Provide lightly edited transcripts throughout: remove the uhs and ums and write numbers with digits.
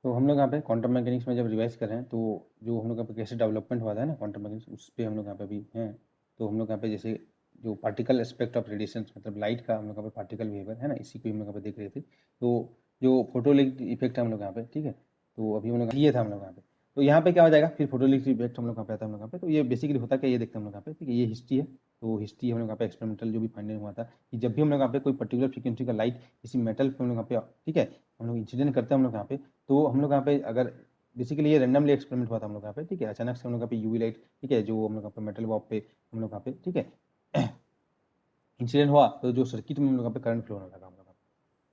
तो हम लोग यहाँ पे क्वांटम मैकेनिक्स में जब रिवाइज कर रहे हैं तो जो हम लोग यहाँ पे कैसे डेवलपमेंट हुआ था ना क्वांटम मैकेनिक्स, उस पर हम लोग यहाँ पे अभी हैं। तो हम लोग यहाँ पे जैसे जो पार्टिकल एस्पेक्ट ऑफ रेडिएशन, मतलब लाइट का हम लोग यहाँ पे पार्टिकल बिहेवियर है ना, इसी को हम लोग यहाँ पे देख रहे थे। तो जो फोटोइलेक्ट्रिक इफेक्ट है हम लोग यहाँ पे, ठीक है, तो अभी हम लोग ये था हम लोग यहाँ पे। तो यहाँ पे क्या हो जाएगा, फिर फोटोइलेक्ट्रिक इफेक्ट हम लोग यहाँ पे आता है हम लोग यहाँ पे। तो ये बेसिकली होता क्या, ये देखते हैं हम लोग यहाँ पे, ठीक है। ये हिस्ट्री है। तो हिस्ट्री हम लोग यहाँ पे एक्सपेरिमेंटल जो भी फाइंडिंग हुआ था कि जब भी हम लोग यहाँ पे कोई पर्टिकुलर फ्रीक्वेंसी का लाइट किसी मेटल पे हम लोग यहाँ पे, ठीक है, हम लोग इंसिडेंट करते हैं हम लोग यहाँ पे। तो हम लोग यहाँ पे अगर बेसिकली ये रैंडमली एक्सपेरिमेंट हुआ था हम लोग यहाँ पे, ठीक है, अचानक से हम लोग यहाँ पे यूवी लाइट, ठीक है, जो हम लोग यहाँ पे मेटल वॉप पे हम लोग यहाँ पे, ठीक है, इंसिडेंट हुआ, तो जो सर्किट में हम लोग यहाँ पे करंट फ्लो होने लगा हम लोग यहाँ पे।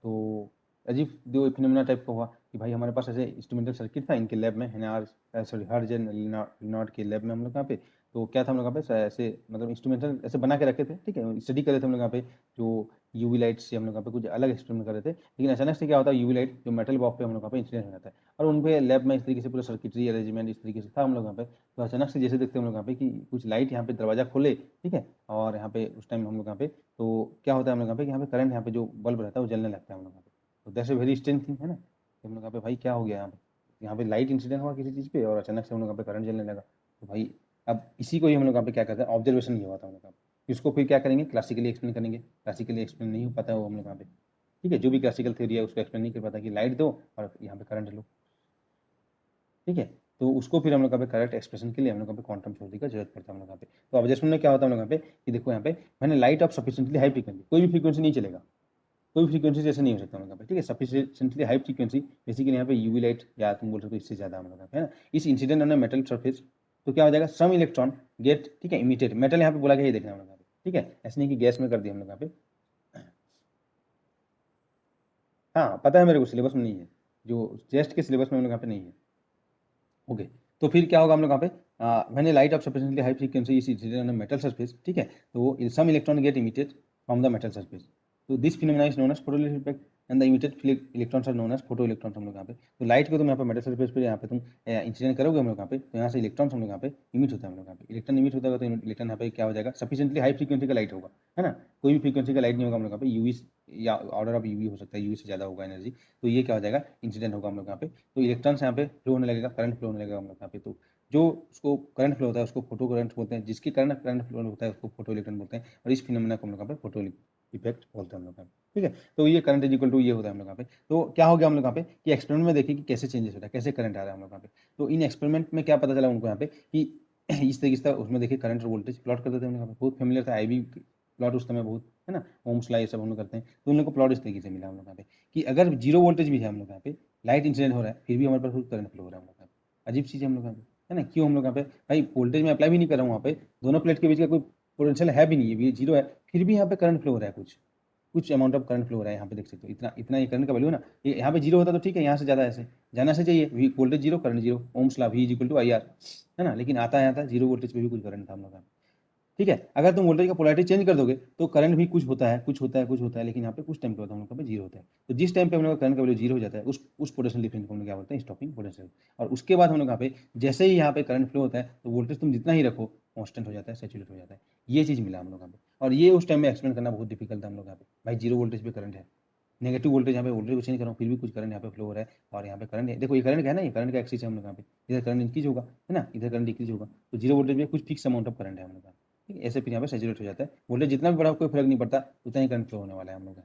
तो अजीब जो फिनोमेना टाइप का हुआ कि भाई हमारे पास ऐसे इंस्ट्रूमेंटल सर्किट था इनके लैब में, हर्जन लिनार्ड के लैब में हम लोग यहाँ पे। तो क्या था हम लोग यहाँ पे ऐसे, मतलब इंस्ट्रूमेंटल ऐसे बना के रखे थे, ठीक है, स्टडी कर रहे थे हम लोग यहाँ पे। जो यूवी लाइट से हम लोग यहाँ पे कुछ अलग एक्सपेरिमेंट कर रहे थे, लेकिन अचानक से क्या होता है, यूवी लाइट जो मेटल बॉक्स पे हम लोग यहाँ पे इंसिडेंट हो जाता है। और उन पे लैब में इस तरीके से पूरा सर्किटरी अरेंजमेंट इस तरीके से था हम लोग यहाँ पे। तो अचानक से जैसे देखते हैं हम लोग यहाँ पे कि कुछ लाइट यहाँ पे दरवाजा खोले, ठीक है, और यहाँ पे उस टाइम हम लोग यहाँ पे, तो क्या होता है हम लोग यहाँ पे कि यहाँ पे करंट, यहाँ पे जो बल्ब रहता है वो जलने लगता है हम लोग यहाँ पे। तो that's a very strange thing है ना। तो हम लोग यहाँ पे भाई क्या हो गया यहाँ पे लाइट इंसिडेंट हुआ किसी चीज़ पे और अचानक से हम लोग यहाँ पे करंट जलने लगा। तो भाई अब इसी को ही हम लोग यहाँ पे क्या करते हैं, ऑब्जर्वेशन ये हुआ था हम लोग यहाँ पे। इसको फिर क्या करेंगे, क्लासिकली एक्सप्लेन करेंगे। क्लासिकली एक्सप्लेन नहीं हो पाता है वो हम लोग यहाँ पे, ठीक है, जो भी क्लासिकल थ्योरी है उसको एक्सप्लेन नहीं कर पाता कि लाइट दो और यहाँ पे करंट लो, ठीक है। तो उसको फिर हम लोग यहाँ पे करेक्ट एक्सप्रेशन के लिए हम लोग यहाँ पे क्वांटम थ्योरी का जरूरत पड़ता है हम लोग यहाँ पे। तो ऑब्जर्वेशन में क्या होता है हम लोग यहाँ पे कि देखो यहाँ पे मैंने light of sufficiently high frequency, कोई भी फ्रीक्वेंसी नहीं चलेगा, कोई फ्रीक्वेंसी जैसे नहीं हो सकता हम लोग यहाँ पे, ठीक है, सफिशिएंटली हाई फ्रीक्वेंसी, बेसिकली यहाँ पे यूवी लाइट या तुम बोल सकते हो इससे ज़्यादा हम लोग यहाँ पे, है ना, इस इंसिडेंट ऑन मेटल सरफेस। तो क्या हो जाएगा, सम इलेक्ट्रॉन गेट, ठीक है, इमिटेड, मेटल यहाँ पे बोला गया, ये देखना हम लोग यहाँ पे, ठीक है, ऐसे नहीं कि गैस में कर दिया हम लोग यहाँ पे। हाँ पता है मेरे को, सिलेबस में नहीं है, जो टेस्ट के सिलेबस में हम लोग यहाँ पे नहीं है। ओके। तो फिर क्या होगा हम लोग यहाँ पे, मैंने light of sufficiently high frequency is incident on metal surface, ठीक है, तो some electron get emitted from the metal surface. तो this phenomena is known as photoelectric effect and the emitted electrons are known as photo electrons हम लोग यहाँ पे। तो light को तुम यहाँ पे मेटल सरफेस पे यहाँ पे तुम इंसिडेंट करोगे हम लोग यहाँ पे, तो यहाँ से इलेक्ट्रॉन्स हम लोग यहाँ पे इमिट होता है हम लोग यहाँ पे। इलेक्ट्रॉन इमिट होता है तो इलेक्ट्रॉन यहाँ पे क्या हो जाएगा, सफिशिएंटली हाई फ्रीक्वेंसी का लाइट होगा, है ना। कोई भी फ्रीक्वेंसी का लाइट नहीं होगा हम लोग यहाँ पे, यूवी या ऑर्डर ऑफ यूवी हो सकता है, यूवी से ज़्यादा होगा एनर्जी। तो ये क्या हो जाएगा, इंसिडेंट होगा हम लोग यहाँ पे। तो इलेक्ट्रॉन्स यहाँ पे फ्लो होने लगेगा, करंट फ्लो होने लगेगा हम लोग यहाँ पे। तो जो उसको करंट फ्लो होता है उसको फोटो करंट बोलते हैं, जिसके कारण करंट फ्लो होता है उसको फोटो इलेक्ट्रॉन बोलते हैं। और इस फिनोमेना को हम लोग यहाँ पे फोटो इफेक्ट बोलते हैं हम लोग यहाँ पे, ठीक है। तो ये करंट इज इक्वल टू ये होता है हम लोग यहाँ पे। तो क्या हो गया हम लोग यहाँ पे कि एक्सपेरिमेंट में देखिए कि कैसे चेंजेस होता है, कैसे करंट आ रहा है हम लोग यहाँ पे। तो इन एक्सपेरिमेंट में क्या पता चला उनको यहाँ पे कि इस तरीके से उसमें देखिए करंट और वोल्टेज प्लॉट करते थे हम लोग यहाँ पे, बहुत फेमिलियर था आईवी प्लॉट उस समय बहुत, है ना, ओम्स लॉ ये सब हम लोग करते हैं। तो उन लोग को प्लॉट इस तरीके से मिला हम लोग यहाँ पे कि अगर जीरो वोल्टेज भी है हम लोग यहाँ पे, लाइट इंसिडेंट हो रहा है, फिर भी हमारे पास करंट फ्लो हो रहा है हम लोग यहाँ पे। अजीब चीज़ है हम लोग यहाँ पे, है ना। क्यों हम लोग यहाँ पे भाई वोल्टेज में अप्लाई भी नहीं कर रहा हूँ वहाँ पे, दोनों प्लेट के बीच का कोई पोटेंशियल है भी नहीं है, ये जीरो है, फिर भी यहाँ पे करंट फ्लो हो रहा है, कुछ कुछ अमाउंट ऑफ करंट फ्लो हो रहा है यहाँ पे, देख सकते हो इतना इतना ये करंट का वैल्यू है ना। ये यहाँ पे जीरो होता तो ठीक है, यहाँ से ज़्यादा ऐसे जाना से चाहिए, voltage zero current zero, Ohm's law V is equal to I R, है ना। लेकिन आता है, आता जीरो वोल्टेज पे भी कुछ करंट था हम लोग का, ठीक है। अगर तुम वोल्टेज का पोलैरिटी चेंज कर दोगे तो करंट भी कुछ होता है, कुछ होता है, कुछ होता है, लेकिन यहाँ पे कुछ टाइम पे होता है हम लोग का जीरो होता है। तो जिस टाइम पे हम लोग का करंट का वैल्यू जीरो हो जाता है उस पोटेंशियल डिफरेंस को हम लोग क्या बोलते हैं, स्टॉपिंग पोटेंशियल। और उसके बाद हम लोग यहाँ पे जैसे ही यहाँ पे करंट फ्लो होता है तो वोल्टेज तुम जितना ही रखो कॉन्स्टेंट हो जाता है, सेचुरेट हो जाता है। ये चीज़ मिला हम लोग यहाँ पे। और ये उस टाइम में एक्सप्लेन करना बहुत डिफिकल्ट था हम लोग यहाँ पे, भाई जीरो वोल्टेज पे करंट है, नेगेटिव वोल्टेज यहाँ पे वोल्टेज को चेंज कर रहा हूँ फिर भी कुछ करंट यहाँ पे फ्लो हो रहा है। और यहाँ पे करंट है, देखो ये करंट है ना, ये करंट का एक्सिस है हम लोग यहाँ पे, इधर करंट इंक्रीज होगा, है ना, इधर करंट डिक्रीज होगा। तो जीरो वोल्टेज में कुछ फिक्स अमाउंट ऑफ करंट है हम लोग का, ठीक है। ऐसे फिर यहाँ पे सैचुरेट हो जाता है, वोल्टेज जितना भी बढ़ा कोई फर्क नहीं पड़ता, उतना ही करंट फ्लो होने वाला है हम लोग का,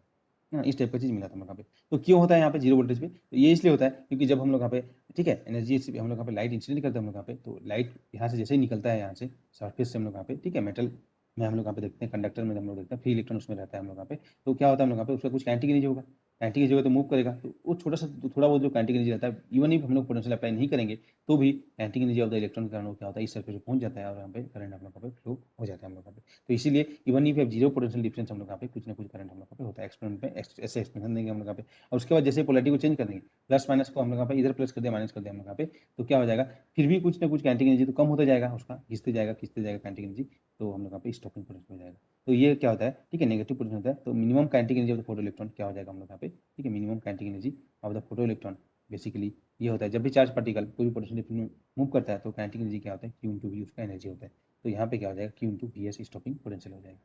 है ना। इस टाइप का चीज़ मिला था हम लोग यहाँ पे। तो क्यों होता है यहाँ पे जीरो वोल्टेज पे, तो ये इसलिए होता है क्योंकि जब हम लोग यहाँ पे, ठीक है, एनर्जी हम लोग यहाँ पे लाइट इंसिडेंट करते हैं हम लोग यहाँ पे, तो लाइट यहाँ से जैसे ही निकलता है यहाँ से सरफेस से हम लोग यहाँ पे, ठीक है, मेटल में हम लोग यहाँ पे देखते हैं, कंडक्टर में हम लोग देखते हैं फ्री इलेक्ट्रॉन उसमें रहता है हम लोग यहाँ पे। तो क्या होता है हम लोग यहाँ पे, उसका कुछ काइनेटिक एनर्जी होगा, काइनेटिक एनर्जी होगा तो मूव करेगा, तो वो छोटा सा थोड़ा बहुत जो काइनेटिक एनर्जी रहता है, इवन if हम लोग पोटेंशियल अप्लाई नहीं करेंगे तो भी kinetic energy of the electron के कारण वो क्या होता है, इस सरफेस पे पहुंच जाता है और यहाँ पे करंट हम लोग यहाँ पे फ्लो हो जाता है हम लोग यहाँ पे। तो इसीलिए even if zero potential difference हम लोग यहाँ पे कुछ ना कुछ करंट हम लोग यहाँ पे होता है, एक्सपेरिमेंट में ऐसे एक्सप्लेनेशन देंगे हम लोग यहाँ पे। और उसके बाद जैसे पोलैरिटी को चेंज कर देंगे, प्लस माइनस को हम लोग यहाँ पे इधर प्लस कर दिया, माइनस कर दिया हम लोग यहाँ पे, तो क्या हो जाएगा, फिर भी कुछ ना कुछ काइनेटिक एनर्जी तो कम होता जाएगा, उसका खींचते जाएगा काइनेटिक एनर्जी। तो हम लोग यहाँ पे स्टॉपिंग पोटेंशियल हो जाएगा। तो ये क्या होता है, ठीक है, नेगेटिव पोटेंशियल होता है। तो minimum kinetic energy of the photo electron क्या हो जाएगा हम लोग यहाँ पे, ठीक है, minimum kinetic energy of the photo electron. Basically ये होता है जब भी चार्ज पार्टिकल कोई भी पोटेंशियल डिफरेंस में मूव करता है तो काइनेटिक एनर्जी क्या होता है, क्यू इंटू वी उसका एनर्जी होता है। तो यहाँ पे क्या हो जाएगा, Q into V S stopping potential हो जाएगा।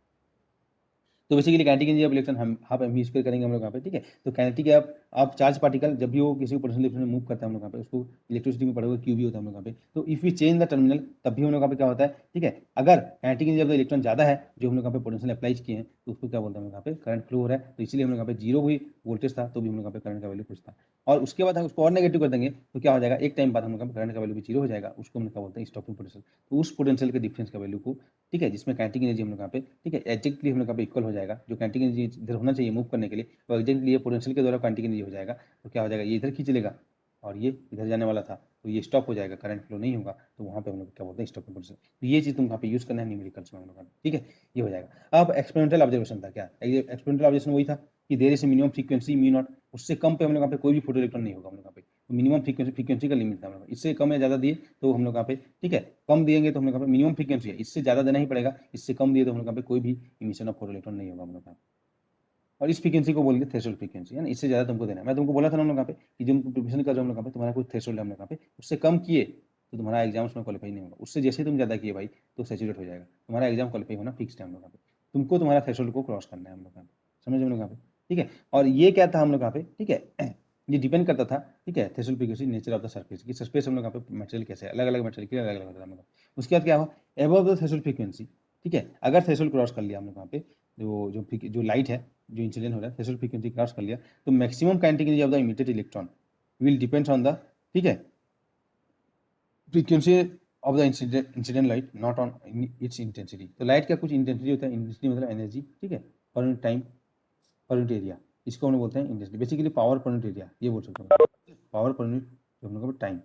तो basically kinetic energy of electron हम हाफ एम स्क्वायर करेंगे हम लोग यहाँ पे, ठीक है। तो काइनेटिक आप चार्ज पार्टिकल जब भी वो किसी पोटेंशियल डिफरेंस में मूव करता है हम लोग यहाँ पे, उसको इलेक्ट्रिसिटी में पढ़ोगे क्यू भी होता है हम लोग यहाँ पे। तो if we change the terminal, तब भी हम लोग यहाँ पे क्या होता है, ठीक है। अगर kinetic energy of the electron ज़्यादा है, जो हम लोग यहाँ पे पोटेंशियल अप्लाई किए हैं, तो उसको क्या बोलते हैं हम लोग यहाँ पे, करंट फ्लो हो रहा है। तो इसीलिए हम लोग यहाँ पे जीरो भी वोल्टेज था तो भी हम लोग यहाँ पे करंट का वैल्यू कुछ था। और उसके बाद हम उसको और नेगेटिव कर देंगे तो क्या हो जाएगा, एक टाइम बाद हम लोग यहाँ पे करंट का वैल्यू भी जीरो हो जाएगा। उसको हम लोग क्या बोलते हैं, स्टॉपिंग पोटेंशियल। तो उस पोटेंशियल के डिफरेंस का वैल्यू को, ठीक है, जिसमें काइनेटिक एनर्जी हम लोग यहाँ पे, ठीक है, एग्जैक्टली हम लोग यहाँ पे इक्वल हो जाएगा। जो काइनेटिक एनर्जी इधर होना चाहिए मूव करने के लिए, वो एग्जैक्टली ये पोटेंशियल के द्वारा काइनेटिक एनर्जी हो जाएगा। तो क्या हो जाएगा, ये इधर खींच लेगा और ये इधर जाने वाला था, तो ये स्टॉप हो जाएगा, करंट फ्लो नहीं होगा। तो वहाँ पे हम लोग क्या बोलते हैं, स्टॉपिंग पोटेंशियल। तो ये चीज़ तुम वहाँ पे यूज़ करना है न्यूमेरिकल्स में हम लोग, ठीक है, ये हो जाएगा। अब एक्सपेरिमेंटल ऑब्जर्वेशन था, क्या एक्सपेरिमेंटल ऑब्जर्वेशन वही था कि there is a minimum frequency mu naught, उससे कम पे हम लोग यहाँ पे कोई भी फोटो इलेक्ट्रॉन नहीं होगा हम लोग यहाँ पे। तो मिनिमम फ्रीक्वेंसी का लिमिट था हम लोग, इससे कम या ज़्यादा दिए तो हम लोग यहाँ पे, ठीक है, कम दिएंगे तो हम लोग यहाँ पे मिनिमम फ्रीक्वेंसी है, इससे ज़्यादा देना ही पड़ेगा, इससे कम दिए तो हम लोग यहाँ पे कोई भी इमिशन ऑफ फोटो इलेक्ट्रॉन नहीं होगा हम लोग यहाँ पे। और इस फ्रीक्वेंसी को बोलेंगे थ्रेशोल्ड फ्रीक्वेंसी, है ना, इससे ज़्यादा तुमको देना है। मैं तुमको बोला था ना हम लोग यहाँ पे कि जो प्रिपरेशन कर रहे हो हम लोग यहाँ पे, तुम्हारा कोई थ्रेशोल्ड है हम लोग यहाँ पे, उससे कम किए तो तुम्हारा एग्जाम उसमें क्वालिफाई नहीं होगा। उससे जैसे ही तुम ज़्यादा किए भाई तो सैचुरेट हो जाएगा, तुम्हारा एग्जाम क्वालिफाई होना फिक्स्ड है हम लोग यहाँ पे। तुमको तुम्हारा थ्रेशोल्ड को क्रॉस करना है हम लोग यहाँ पे, समझ हम लोग यहाँ पे, ठीक है। और ये क्या था हम लोग यहाँ पे, ठीक है, ये डिपेंड करता था, ठीक है, threshold frequency nature of the surface की, सरफेस हम लोग यहाँ पे मटेरियल कैसे है, अलग अलग मटेरियल के लिए अलग अलग होता है हम लोग। उसके बाद क्या हो, एबव द थ्रेशोल्ड फ्रीक्वेंसी, ठीक है, अगर थ्रेशोल्ड क्रॉस कर लिया हम लोग यहाँ पे, जो लाइट है, जो इंसिडेंट हो रहा है, थ्रेशोल्ड फ्रीक्वेंसी क्रॉस कर लिया, तो maximum kinetic energy of the emitted electron will depends on the, ठीक है, frequency of the incident light not on it's intensity. तो लाइट का कुछ इंटेंसिटी होता है, इंटेंसिटी मतलब एनर्जी, ठीक है, per unit time, per unit area, इसको हम लोग बोलते हैं intensity. Basically power per unit area ये बोल सकते हैं, पावर पर यूनिट जो हम लोग time,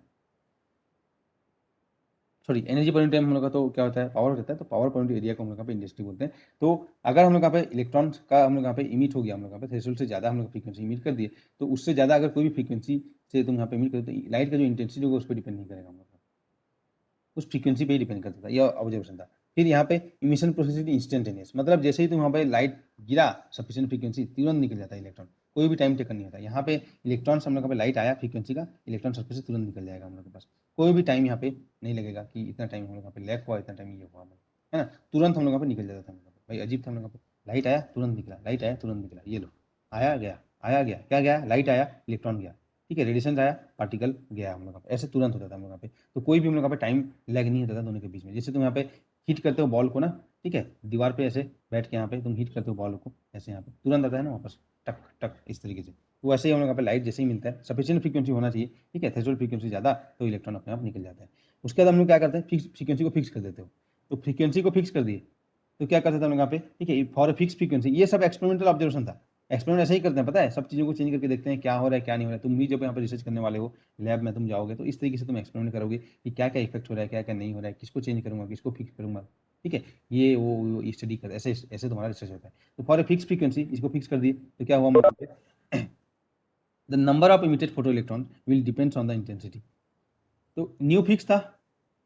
sorry energy per unit time हम लोग का तो क्या होता है, पावर रहता है। तो पावर पर यूनिट एरिया को हम लोग यहाँ पे इंटेंसिटी बोलते हैं। तो अगर हम लोग यहाँ पे इलेक्ट्रॉन्स का हम लोग यहाँ पे इमिट हो गया, हम लोग यहाँ पे थ्रेशोल्ड से ज़्यादा हम लोग फ्रीक्वेंसी इमिट कर दिए, तो उससे ज़्यादा अगर कोई भी फ्रीक्वेंसी से तुम यहाँ पे इमिट करते तो लाइट का जो इंटेंसिटी होगा उस पर डिपेंड नहीं करेगा हम लोग, उस फ्रीक्वेंसी पे ही डिपेंड करता था। यह ऑब्जर्वेशन था। फिर यहाँ पे इमिशन प्रोसेस इंस्टेंटेनियस, मतलब जैसे ही तुम यहाँ पे लाइट गिरा सफिशिएंट फ्रीक्वेंसी, तुरंत निकल जाता है इलेक्ट्रॉन, कोई भी टाइम टेकन नहीं होता। यहाँ पे इलेक्ट्रॉन हम लोग पे लाइट आया फ्रीक्वेंसी का, इलेक्ट्रॉन सरफेस से तुरंत निकल जाएगा हम लोग के पास, कोई भी टाइम यहाँ पे नहीं लगेगा कि इतना टाइम हम लोग यहाँ पे लैग हुआ, इतना टाइम ये हुआ, है ना, तुरंत हम लोग यहाँ पे निकल जाता था। भाई अजीब था हम लोग यहाँ पे, लाइट आया तुरंत निकला, लाइट आया तुरंत निकला, ये लो आया गया, आया गया, क्या गया, लाइट आया इलेक्ट्रॉन गया, ठीक है, रेडिएशन आया पार्टिकल गया हम लोग, ऐसे तुरंत होता था हम लोग यहाँ पे। तो कोई भी हम लोग यहाँ पे टाइम लैग नहीं होता था दोनों के बीच में। जैसे तुम यहाँ पे हीट करते हो बॉल को ना, ठीक है, दीवार पे ऐसे बैठ के यहाँ पे तुम हीट करते हो बॉल को, ऐसे यहाँ पे तुरंत आता है ना वापस, टक टक इस तरीके से। तो वैसे ही हम लोग यहाँ पे लाइट जैसे ही मिलता है, सफिशिएंट फ्रीक्वेंसी होना चाहिए, ठीक है, थ्रेशोल्ड फ्रीक्वेंसी ज़्यादा तो इलेक्ट्रॉन अपने आप निकल जाता है। उसके बाद हम लोग क्या करते हैं, फिक्स फ्रीक्वेंसी को फिक्स कर देते हो। तो फ्रीक्वेंसी को फिक्स कर दिए तो क्या करते थे हम लोग यहाँ पे, ठीक है, फॉर फिक्स फ्रीक्वेंसी। ये सब एक्सपेरिमेंटल ऑब्जर्वेशन था। एक्सपेरिमेंट ऐसे ही करते हैं, पता है, सब चीज़ों को चेंज करके देखते हैं क्या हो रहा है क्या नहीं हो रहा है। तुम भी जब यहाँ पे रिसर्च करने वाले हो, लैब में तुम जाओगे तो इस तरीके से तुम एक्सपेरिमेंट करोगे कि क्या क्या इफेक्ट हो रहा है, क्या क्या नहीं हो रहा है, किसको चेंज करूँगा, किसको फिक्स करूँगा, ठीक है, ये वो स्टडी कर, ऐसे ऐसे तुम्हारा रिसर्च होता है। तो फॉर ए फिक्स फ्रीक्वेंसी इसको फिक्स कर दिए तो क्या हुआ हम लोग पे, the number of emitted photo electron will depends on the intensity. तो न्यू फिक्स था,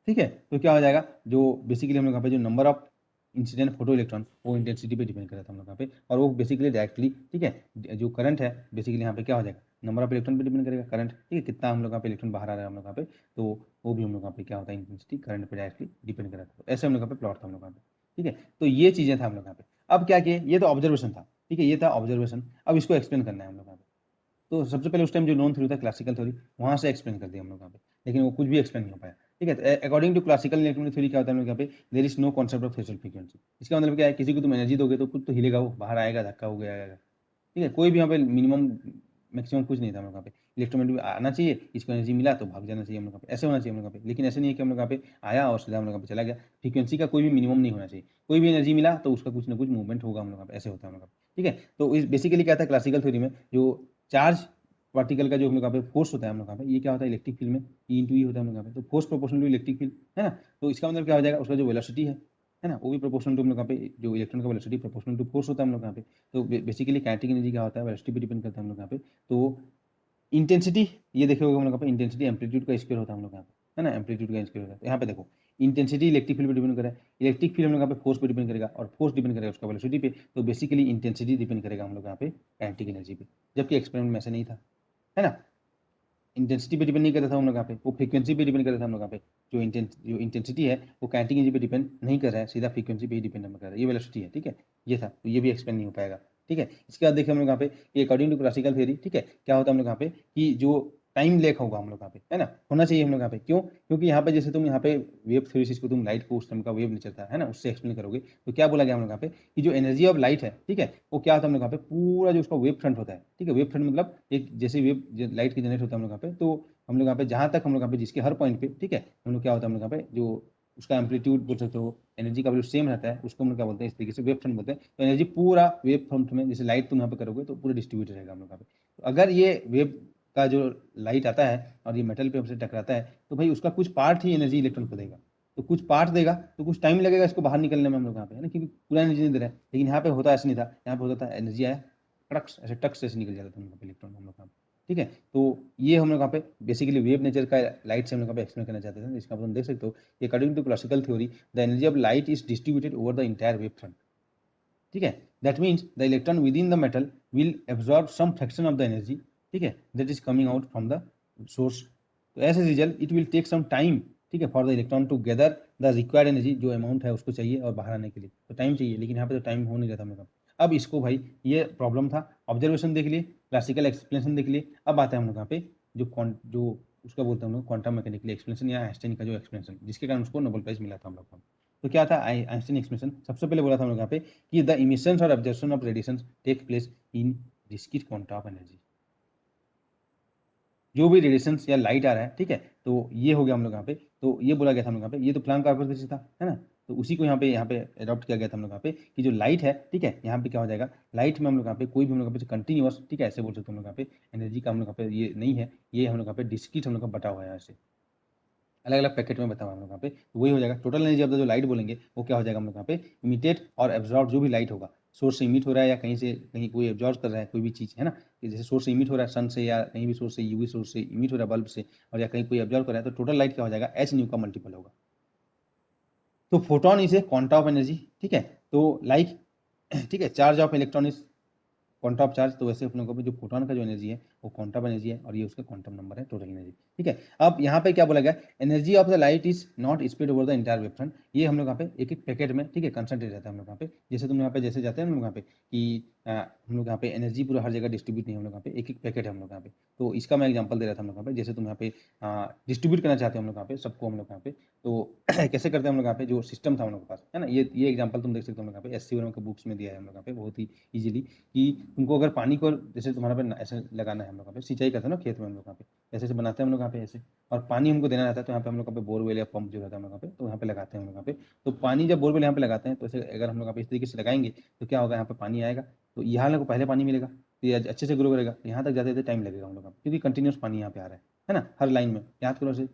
ठीक है, तो क्या हो जाएगा, जो बेसिकली हम लोग यहाँ पे जो number of incident photo electron वो इंटेंसिटी पे डिपेंड कर रहा था हम लोग यहाँ पे। और वो बेसिकली डायरेक्टली, ठीक है, जो करंट है बेसिकली यहाँ पे क्या हो जाएगा, नंबर ऑफ इलेक्ट्रॉन पे डिपेंड करेगा करंट, ठीक है, कितना हम लोग यहाँ पे इलेक्ट्रॉन बाहर आ रहा है हम लोग यहाँ पे, तो वो भी हम लोग यहाँ पे क्या होता है, इंटेंसिटी करंट पे डायरेक्टली डिपेंड कर रहा था। तो ऐसे हम लोग यहाँ पे प्लॉट था हम लोग यहाँ पे, ठीक है। तो ये चीज़ें था हम लोग यहाँ पे। अब क्या किए, ये तो ऑब्जर्वेशन था, ठीक है, ये था ऑब्जर्वेशन। अब इसको एक्सप्लेन करना है हम लोग यहाँ पे। तो सबसे पहले उस टाइम जो नॉन थ्योरी था क्लासिकल थ्योरी, वहाँ से एक्सप्लेन कर दिया हम लोग यहाँ पे, लेकिन वो कुछ भी एक्सप्लेन नहीं हो पाया, ठीक है। According to classical electronic theory क्या होता है हम लोग यहाँ पे, there is no concept of threshold frequency. इसका मतलब क्या है, किसी को तुम एनर्जी दोगे तो कुछ तो हिलेगा, वो बाहर आएगा, धक्का हो गया, ठीक है, कोई भी यहाँ पे मिनिमम मैक्सिमम कुछ नहीं था हम लोग यहाँ पे। इलेक्ट्रोमैग्नेटिक आना चाहिए, इसको एनर्जी मिला तो भाग जाना चाहिए हम लोग यहाँ पे, ऐसे होना चाहिए हम लोग यहाँ पे। लेकिन ऐसे नहीं है कि हम लोग यहाँ पे आया और सीधा हम लोग यहाँ पे चला गया। फ्रीक्वेंसी का कोई भी मिनिमम नहीं होना चाहिए, कोई भी एनर्जी मिला तो उसका कुछ ना कुछ मूवमेंट होगा हम लोग यहाँ पे, ऐसे होता है हम लोग, ठीक है। तो इस बेसिकली क्या था क्लासिकल थ्योरी में, जो चार्ज पार्टिकल का जो हम लोग यहाँ पे फोर्स होता है हम लोग यहाँ पे, ये क्या होता है इलेक्ट्रिक फील्ड में, ई इंटू ई होता है हम लोग यहाँ पे। तो force proportional to electric field, है ना। तो इसका मतलब क्या हो जाएगा, उसका जो वेलोसिटी है ना, वो भी प्रोपोर्शनल टू हम लोग यहाँ पे, जो इलेक्ट्रॉन का वेलोसिटी प्रोपोर्शनल टू फोर्स होता है हम लोग यहाँ पे। तो बेसिकली काइनेटिक एनर्जी क्या होता है, वेलोसिटी पे डिपेंड करता है हम लोग यहाँ पे। तो इंटेंसिटी, ये देखे होगा हम लोग यहाँ पे, इंटेंसिटी एम्पलीट्यूड का स्क्वायर होता है हम लोग यहाँ पे, है ना, एम्पलीट्यूड का स्क्वायर होता है। तो यहाँ पे देखो इंटेंसिटी इलेक्ट्रिक फील्ड पे डिपेंड करेगा, इलेक्ट्रिक फील्ड हम लोग यहाँ पे फोर्स पे डिपेंड करेगा, और फोर्स डिपेंड करेगा उसका वेलोसिटी पे। तो बेसिकली इंटेंसिटी डिपेंड करेगा हम लोग यहाँ पे काइनेटिक एनर्जी पे, जबकि एक्सपेरिमेंट में ऐसे नहीं था, है ना। इंटेंसिटी पे डिपेंड नहीं करता था हम लोग यहाँ पे, वो फ्रीक्वेंसी पे डिपेंड करता था हम लोग यहाँ पे। जो इंटेंसिटी है वो काइनेटिक एनर्जी पे डिपेंड नहीं कर रहा है, सीधा फ्रीक्वेंसी पे ही डिपेंड कर रहा है। ये वेलोसिटी है, ठीक है, ये था, तो ये भी एक्सप्लेन नहीं हो पाएगा, ठीक है। इसके बाद देखिए हम लोग यहाँ पे कि अकॉर्डिंग टू क्लासिकल थ्योरी, ठीक है, क्या होता है हम लोग यहाँ पे कि जो टाइम लेक होगा हम लोग यहाँ पे, है ना, होना चाहिए हम लोग यहाँ पे। क्यों? क्योंकि यहाँ पे जैसे तुम यहाँ पे वेव थ्योरी को तुम लाइट को उस टाइम का वेव नेचर था, है ना, उससे एक्सप्लेन करोगे, तो क्या बोला गया हम लोग यहाँ पे कि जो एनर्जी ऑफ लाइट है, ठीक है, वो क्या होता है हम लोग यहाँ पे पूरा जो उसका वेव फ्रंट होता है, ठीक है, वेव फ्रंट मतलब एक जैसे वेव लाइट की जनरेट होता है हम लोग यहाँ पे, तो हम लोग यहाँ पे जहाँ तक हम लोग यहाँ पे जिसके हर पॉइंट पे, ठीक है, हम लोग क्या होता है हम लोग यहाँ पे जो उसका एम्पलीट्यूड बोल सकते हो, एनर्जी का वैल्यू सेम रहता है, उसको हम लोग क्या बोलते हैं, इस तरीके से वेव फ्रंट बोलते हैं। तो एनर्जी पूरा वेव फ्रंट में, जैसे लाइट तुम यहाँ पे करोगे तो पूरा डिस्ट्रीब्यूट रहेगा हम लोग यहाँ पे। तो अगर ये वेव का जो लाइट आता है और ये मेटल पे हमसे टकराता है, तो भाई उसका कुछ पार्ट ही एनर्जी इलेक्ट्रॉन को देगा, तो कुछ पार्ट देगा, तो कुछ टाइम लगेगा इसको बाहर निकलने में हम लोग यहाँ पे, है ना, क्योंकि पूरा एनर्जी नहीं दे रहा है। लेकिन यहाँ पे होता ऐसा नहीं था, यहाँ पे होता था एनर्जी आया, टक्स ऐसे टक्स ऐसे निकल जाता था हम लोग इलेक्ट्रॉन हम लोग यहाँ पे, ठीक है। तो ये हम लोग यहाँ पे बेसिकली वेव नेचर का लाइट से हम लोग यहाँ पे एक्सप्लेन करना चाहते थे, इसका आप देख सकते हो, according to classical theory the energy of light is distributed over the entire wave front, ठीक है। That means the electron within the metal will absorb some fraction of the energy, ठीक है, that is coming out from the source. तो as a result it will take some time, ठीक है, for the electron to gather the required energy, जो amount है उसको चाहिए और बाहर आने के लिए तो टाइम चाहिए, लेकिन यहाँ पे तो टाइम हो नहीं रहा था मेरा। अब इसको भाई ये प्रॉब्लम था, ऑब्जर्वेशन देख लिए, क्लासिकल एक्सप्लेनेशन देख लिए, अब आते हैं हम लोग यहाँ पे जो उसका बोलते हैं हम लोग क्वांटम मैकेनिकल एक्सप्लेनेशन या आइंस्टाइन का जो एक्सप्लेनेशन, जिसके कारण उसको नोबेल प्राइज मिला था हम लोग को। तो क्या था आइंस्टाइन एक्सप्लेनेशन? सबसे पहले बोला था हम लोग यहाँ पे कि द इमिशंस और absorption of radiation take place in discrete quanta of energy. जो भी रेडिएशन या लाइट आ रहा है, ठीक है, तो ये हो गया हम लोग यहाँ पे, तो ये बोला गया था हम लोग यहाँ पे, ये तो प्लांक का हाइपोथेसिस था, है ना, तो उसी को यहाँ पे अडॉप्ट किया गया था हम लोग यहाँ पे कि जो लाइट है, ठीक है, यहाँ पे क्या हो जाएगा, लाइट में हम लोग यहाँ पे कोई भी हम लोग यहाँ पे कंटिन्यूअस, ठीक है, ऐसे बोल सकते हैं हम लोग यहाँ पे एनर्जी का हम लोग यहाँ पे ये नहीं है, ये हम लोग यहाँ पे डिस्क्रीट हम लोग का बटा हुआ है ऐसे अलग अलग पैकेट में बताऊँ हम लोग यहाँ पे, तो वही हो जाएगा टोटल एनर्जी ऑफ द जो लाइट बोलेंगे वो क्या हो जाएगा हम लोग यहाँ पे इमिटेड और एब्जॉर्ब जो भी लाइट होगा, सोर्स से इमिट हो रहा है या कहीं से कहीं कोई एब्जॉर्ब कर रहा है कोई भी चीज़, है ना, कि जैसे सोर्स से इमिट हो रहा है सन से या कहीं भी सोर्स से यूवी सोर्स से इमिट हो रहा है बल्ब से, और या कहीं कोई एब्जॉर्ब कर रहा है, तो टोटल लाइट क्या हो जाएगा एच न्यू का मल्टीपल होगा। तो photon is a quanta of energy, ठीक है, तो लाइक ठीक है, charge of electron is quanta of charge, तो वैसे अपने को भी जो फोटोन का जो एनर्जी है वो क्वांटम एनर्जी है और ये उसका क्वांटम नंबर है टोटल एनर्जी, ठीक है। अब यहाँ पे क्या बोला गया, energy of the light is not spread over the entire wave front, ये हम लोग यहाँ पे एक एक पैकेट में, ठीक है, कंसंट्रेट रहता है हम लोग यहाँ पे, जैसे तुम यहाँ पे जैसे जाते हैं हम लोग यहाँ पे कि हम लोग यहाँ पे एनर्जी पूरा हर जगह डिस्ट्रीब्यूट नहीं, हम लोग यहाँ पे एक एक पैकेट है हम लोग यहाँ पे, तो इसका मैं एग्जाम्पल दे रहा था हम लोग यहाँ पे, जैसे तुम यहाँ पे डिस्ट्रीब्यूट करना चाहते हो हम लोग यहाँ पे सबको हम लोग यहाँ पे, तो कैसे करते हैं हम लोग यहाँ पे, जो सिस्टम था हम लोग के पास, है ना, ये एग्जाम्पल तुम देख सकते हो हम लोग यहाँ पे एस सी के बुक्स में दिया है हम लोग यहाँ पे बहुत ही ईजिली, कि तुमको अगर पानी को जैसे तुम्हारा पे ऐसे लगाना है हम लोग यहाँ पे सिंचाई करते हैं ना खेत में हम लोग यहाँ पे ऐसे ऐसे बनाते हैं हम लोग यहाँ पे ऐसे, और पानी हमको देना रहता है, तो यहाँ पे हम लोग यहाँ पे बोरवेल या पंप जो रहता है हम लोग यहाँ पे, तो यहाँ पे लगाते हैं हम लोग यहाँ पे, तो पानी जब बोरवेल यहाँ पे लगाते हैं तो ऐसे अगर हम लोग यहाँ पे इस तरीके से लगाएंगे तो क्या होगा, यहाँ पे पानी आएगा, तो यहाँ लोग को पहले पानी मिलेगा, तो ये अच्छे से ग्रो करेगा, यहाँ तक जाते टाइम लगेगा हम लोग क्योंकि कंटिन्यूस पानी यहाँ पे आ रहा है ना, हर लाइन में, याद करो से।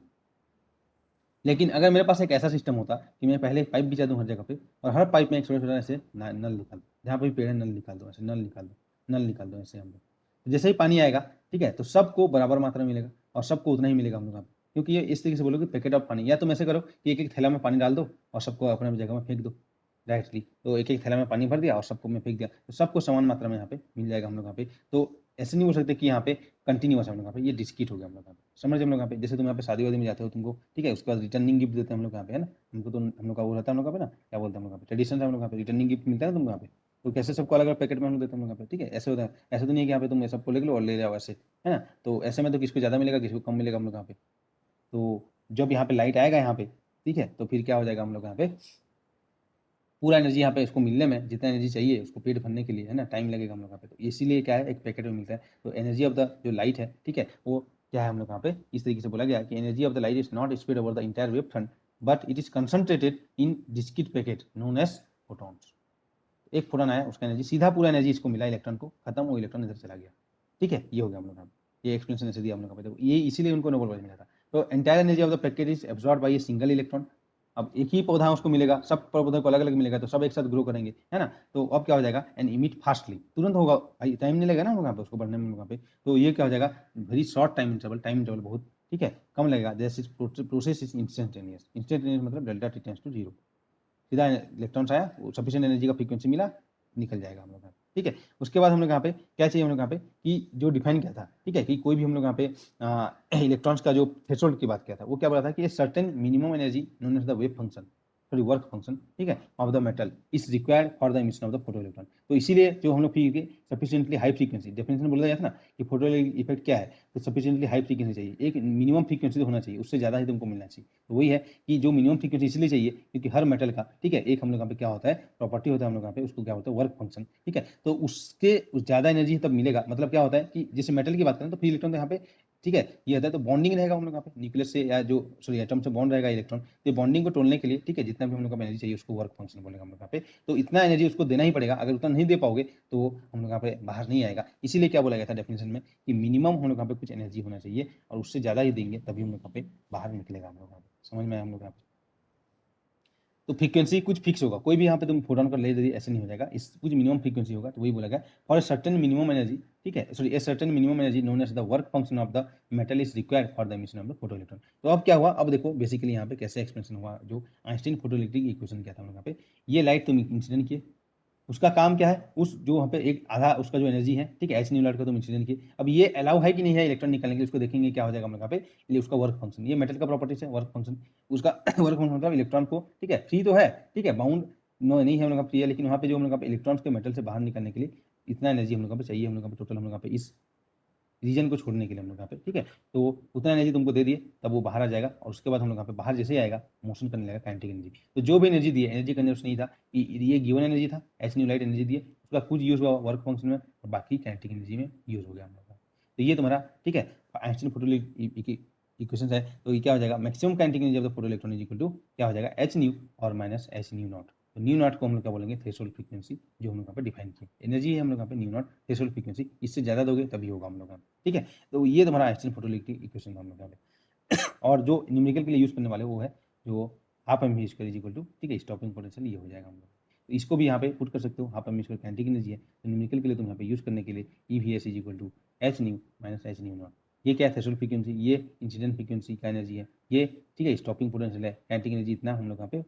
लेकिन अगर मेरे पास एक ऐसा सिस्टम होता कि मैं पहले एक पाइप बिछा दूँ हर जगह पे और हर पाइप में एक छोटा छोटा ऐसे नल निकाल दूँ, जहाँ पे भी पेड़ है नल निकाल दो, ऐसे नल निकाल दो, नल निकाल दो, ऐसे हम लोग, तो जैसे ही पानी आएगा, ठीक है, तो सबको बराबर मात्रा में मिलेगा और सबको उतना ही मिलेगा हम लोग यहाँ पे, क्योंकि ये इस तरीके से बोलो कि पैकेट ऑफ पानी, या तुम ऐसे करो कि एक एक थैला में पानी डाल दो और सबको अपने जगह में फेंक दो डायरेक्टली, तो एक एक थैला में पानी भर दिया और सबको में फेंक दिया, तो सबको समान मात्रा में यहाँ पे मिल जाएगा हम लोग यहाँ पे। तो ऐसे नहीं बोल सकते कि यहाँ पे कंटिन्यूअस हम लोग यहाँ पे, ये डिस्क्रीट हो गया हम लोग यहाँ पे, समझ हम लोग यहाँ पे, जैसे तुम यहाँ पे शादी वादी में जाते हो तुमको, ठीक है, उसके बाद रिटर्निंग गिफ्ट देते हैं हम लोग यहाँ पे, है ना, हमको तो हम लोग का वो रहता है हम लोग यहाँ पे ना, क्या बोलते हैं हम लोग यहाँ पे ट्रेडिशन है हम लोग यहाँ पे, रिटर्निंग गिफ्ट मिलता है ना तुमको यहाँ पे, तो कैसे सबको अलग अलग पैकेट में हम लोग देते हैं हम लोग यहाँ पे, ठीक है, ऐसे होता है, ऐसे तो नहीं है कि यहाँ पे तुम सबको ले लो और ले जाओ ऐसे, है ना, तो ऐसे में तो किसको ज़्यादा मिलेगा किसको कम मिलेगा हम लोग यहाँ पे। तो जब यहाँ पे लाइट आएगा यहाँ पे, ठीक है, तो फिर क्या हो जाएगा हम लोग यहाँ पे पूरा एनर्जी यहाँ पे इसको मिलने में जितना एनर्जी चाहिए उसको पेट भरने के लिए, है ना, टाइम लगेगा हम लोग यहाँ पे, तो इसीलिए क्या है एक पैकेट में मिलता है, तो एनर्जी ऑफ द जो लाइट है, ठीक है, वो क्या है हम लोग यहाँ पे इस तरीके से बोला गया कि energy of the light is not spread over the entire wave front but it is concentrated in discrete packet known as photons. एक फोटॉन आया उसका एनर्जी सीधा पूरा एनर्जी इसको मिला इलेक्ट्रॉन को, खत्म, वो इलेक्ट्रॉन इधर चला गया, ठीक है, ये हो गया हम लोग यहाँ पे, ये एक्सप्लेनेशन ऐसे दिया हम लोग यहाँ पे, तो ये इसीलिए उनको नोबेल प्राइज मिला था। तो entire energy of the packet is absorb by a single electron, अब एक ही पौधा उसको मिलेगा, सब पौधों को अलग अलग मिलेगा, तो सब एक साथ ग्रो करेंगे, है ना, तो अब क्या हो जाएगा एंड इमिट फास्टली, तुरंत होगा, टाइम नहीं लगेगा ना वहाँ पे उसको बढ़ने में वहाँ पे, तो ये क्या हो जाएगा वेरी शॉर्ट टाइम इंटरवल बहुत, ठीक है, कम लगेगा, this is process is instantaneous, instantaneous मतलब डेल्टा टी टेंड्स टू 0, सीधा इलेक्ट्रॉन्स आया, सफिशिएंट एनर्जी का फ्रीक्वेंसी मिला, निकल जाएगा हम लोग, ठीक है। उसके बाद हम लोग यहाँ पे क्या चाहिए, हम लोग यहाँ पे कि जो डिफाइन किया था, ठीक है, कि कोई भी हम लोग यहाँ पे इलेक्ट्रॉन्स का जो थ्रेशोल्ड की बात किया था, वो क्या बोला था कि certain minimum energy known as the wave function, sorry work function, ठीक है, of the metal is required for the emission of the photo electron. तो इसीलिए जो हम लोग फिर सफिशिएंटली हाई फ्रीक्वेंसी डेफिनेशन बोला जाता है ना कि फोटो इफेक्ट क्या है, तो सफिशिएंटली हाई फ्रीक्वेंसी चाहिए, एक मिनिमम फ्रीक्वेंसी तो होना चाहिए, उससे ज़्यादा ही तुमको मिलना चाहिए। तो वही है कि जो मिनिमम फ्रीक्वेंसी इसलिए चाहिए क्योंकि हर मेटल का, ठीक है, एक हम लोग यहाँ पे क्या होता है प्रॉपर्टी होता है हम लोग यहाँ पे, उसको क्या होता है वर्क फंक्शन, ठीक है। तो उसके ज़्यादा एनर्जी तब मिलेगा, मतलब क्या होता है कि जैसे मेटल की बात करें तो फ्री इलेक्ट्रॉन तो यहाँ पे, ठीक है, ये होता है तो बॉन्डिंग रहेगा हम लोग यहाँ पे न्यूक्लियस से, या जो सॉरी एटम से बॉन्ड रहेगा इलेक्ट्रॉन, तो बॉन्डिंग को तोड़ने के लिए, ठीक है, जितना भी हम लोग का एनर्जी चाहिए उसको वर्क फंक्शन बोलेगा हम लोग यहाँ पे। तो इतना एनर्जी उसको देना ही पड़ेगा, अगर उतना नहीं दे पाओगे तो हम लोग यहाँ पे बाहर नहीं आएगा। इसीलिए क्या बोला गया था डेफिनेशन में कि मिनिमम हम लोग यहाँ पे कुछ एनर्जी होना चाहिए, और उससे ज़्यादा ही देंगे तभी हम लोग यहाँ पे बाहर निकलेगा हम लोग यहाँ पे। समझ में आया हम लोग यहाँ पे? तो फ्रीक्वेंसी कुछ फिक्स होगा, कोई भी यहाँ पे तुम फोटोन कर ले दे ऐसे नहीं हो जाएगा, इस कुछ मिनिमम फ्रीक्वेंसी होगा, तो वही बोला गया फॉर सर्टेन मिनिमम एनर्जी, ठीक है, sorry a certain minimum energy known as the work function of the metal is required for the emission of the photo electron. तो अब क्या हुआ, अब देखो बेसिकली यहाँ पे कैसे एक्सप्रेशन हुआ, जो आइंस्टीन फोटो इलेक्ट्रिक इक्वेशन क्या था हम लोग यहाँ पे, ये लाइट तुम इंसिडेंट किए, उसका काम क्या है, उस जो वहाँ पे एक आधा उसका जो एनर्जी है, ठीक है, एच न्यू लाइट का तुम इंसिडेंट किए, अब ये अलाउ है कि नहीं है इलेक्ट्रॉन निकालने के लिए, उसको देखेंगे क्या हो जाएगा हम लोग यहाँ पे, ये उसका वर्क फंक्शन, ये मेटल का प्रॉपर्टीज है वर्क फंक्शन, उसका वर्क फंक्शन मतलब इलेक्ट्रॉन को, ठीक है, फ्री तो है, ठीक है, बाउंड नो नहीं है हम लोग का फ्री है, लेकिन वहाँ पे जो हम लोग इलेक्ट्रॉन्स के मेटल से बाहर निकलने के लिए इतना एनर्जी हम लोग पे चाहिए, हम लोग टोटल हम लोग पे इस रीजन को छोड़ने के लिए हम लोग यहाँ पे, ठीक है, तो उतना एनर्जी तुमको दे दिए तब वो बाहर आ जाएगा, और उसके बाद हम लोग यहाँ पे बाहर जैसे ही आएगा मोशन करने लगेगा काइनेटिक एनर्जी। तो जो भी एनर्जी दी है, एनर्जी का नहीं था, ये गिवन एनर्जी था, एच न्यू लाइट एनर्जी दिए, उसका कुछ यूज हुआ वर्क फंक्शन में और बाकी काइनेटिक एनर्जी में यूज हो गया हम लोग का। तो ये तुम्हारा, ठीक है, आइंस्टीन फोटो इक्वेशन है। तो ये क्या हो जाएगा, maximum kinetic energy of the photo electron is equal to क्या हो जाएगा, एच न्यू और माइनस एच न्यू नॉट। तो न्यू नॉट को हम लोग क्या बोलेंगे, थ्रेशोल्ड फ्रीक्वेंसी, जो हम लोग यहाँ पे डिफाइन किए, एनर्जी है हम लोग यहाँ पे न्यू नॉट थ्रेशोल्ड फ्रीक्वेंसी, इससे ज़्यादा दोगे तभी होगा हम लोग का, ठीक है। तो ये तुम्हारा आइंस्टीन फोटो इलेक्ट्रिक इक्वेशन हम लोग यहाँ पे और जो न्यूमेरिकल के लिए यूज़ करने वाले वो है जो half m v square is equal to, ठीक है, स्टॉपिंग पोटेंशियल ये हो जाएगा हम लोग। तो इसको भी यहाँ पे पुट कर सकते हो, half m v square kinetic energy है, तो न्यूमेरिकल के लिए तुम यहाँ पे यूज़ करने के लिए e v s is equal to h nu minus h nu naught. ये क्या है, थ्रेशोल्ड फ्रीक्वेंसी, ये इंसिडेंट फ्रीक्वेंसी का एनर्जी है, ये ठीक है स्टॉपिंग पोटेंशियल है, काइनेटिक एनर्जी इतना हम लोग यहाँ पे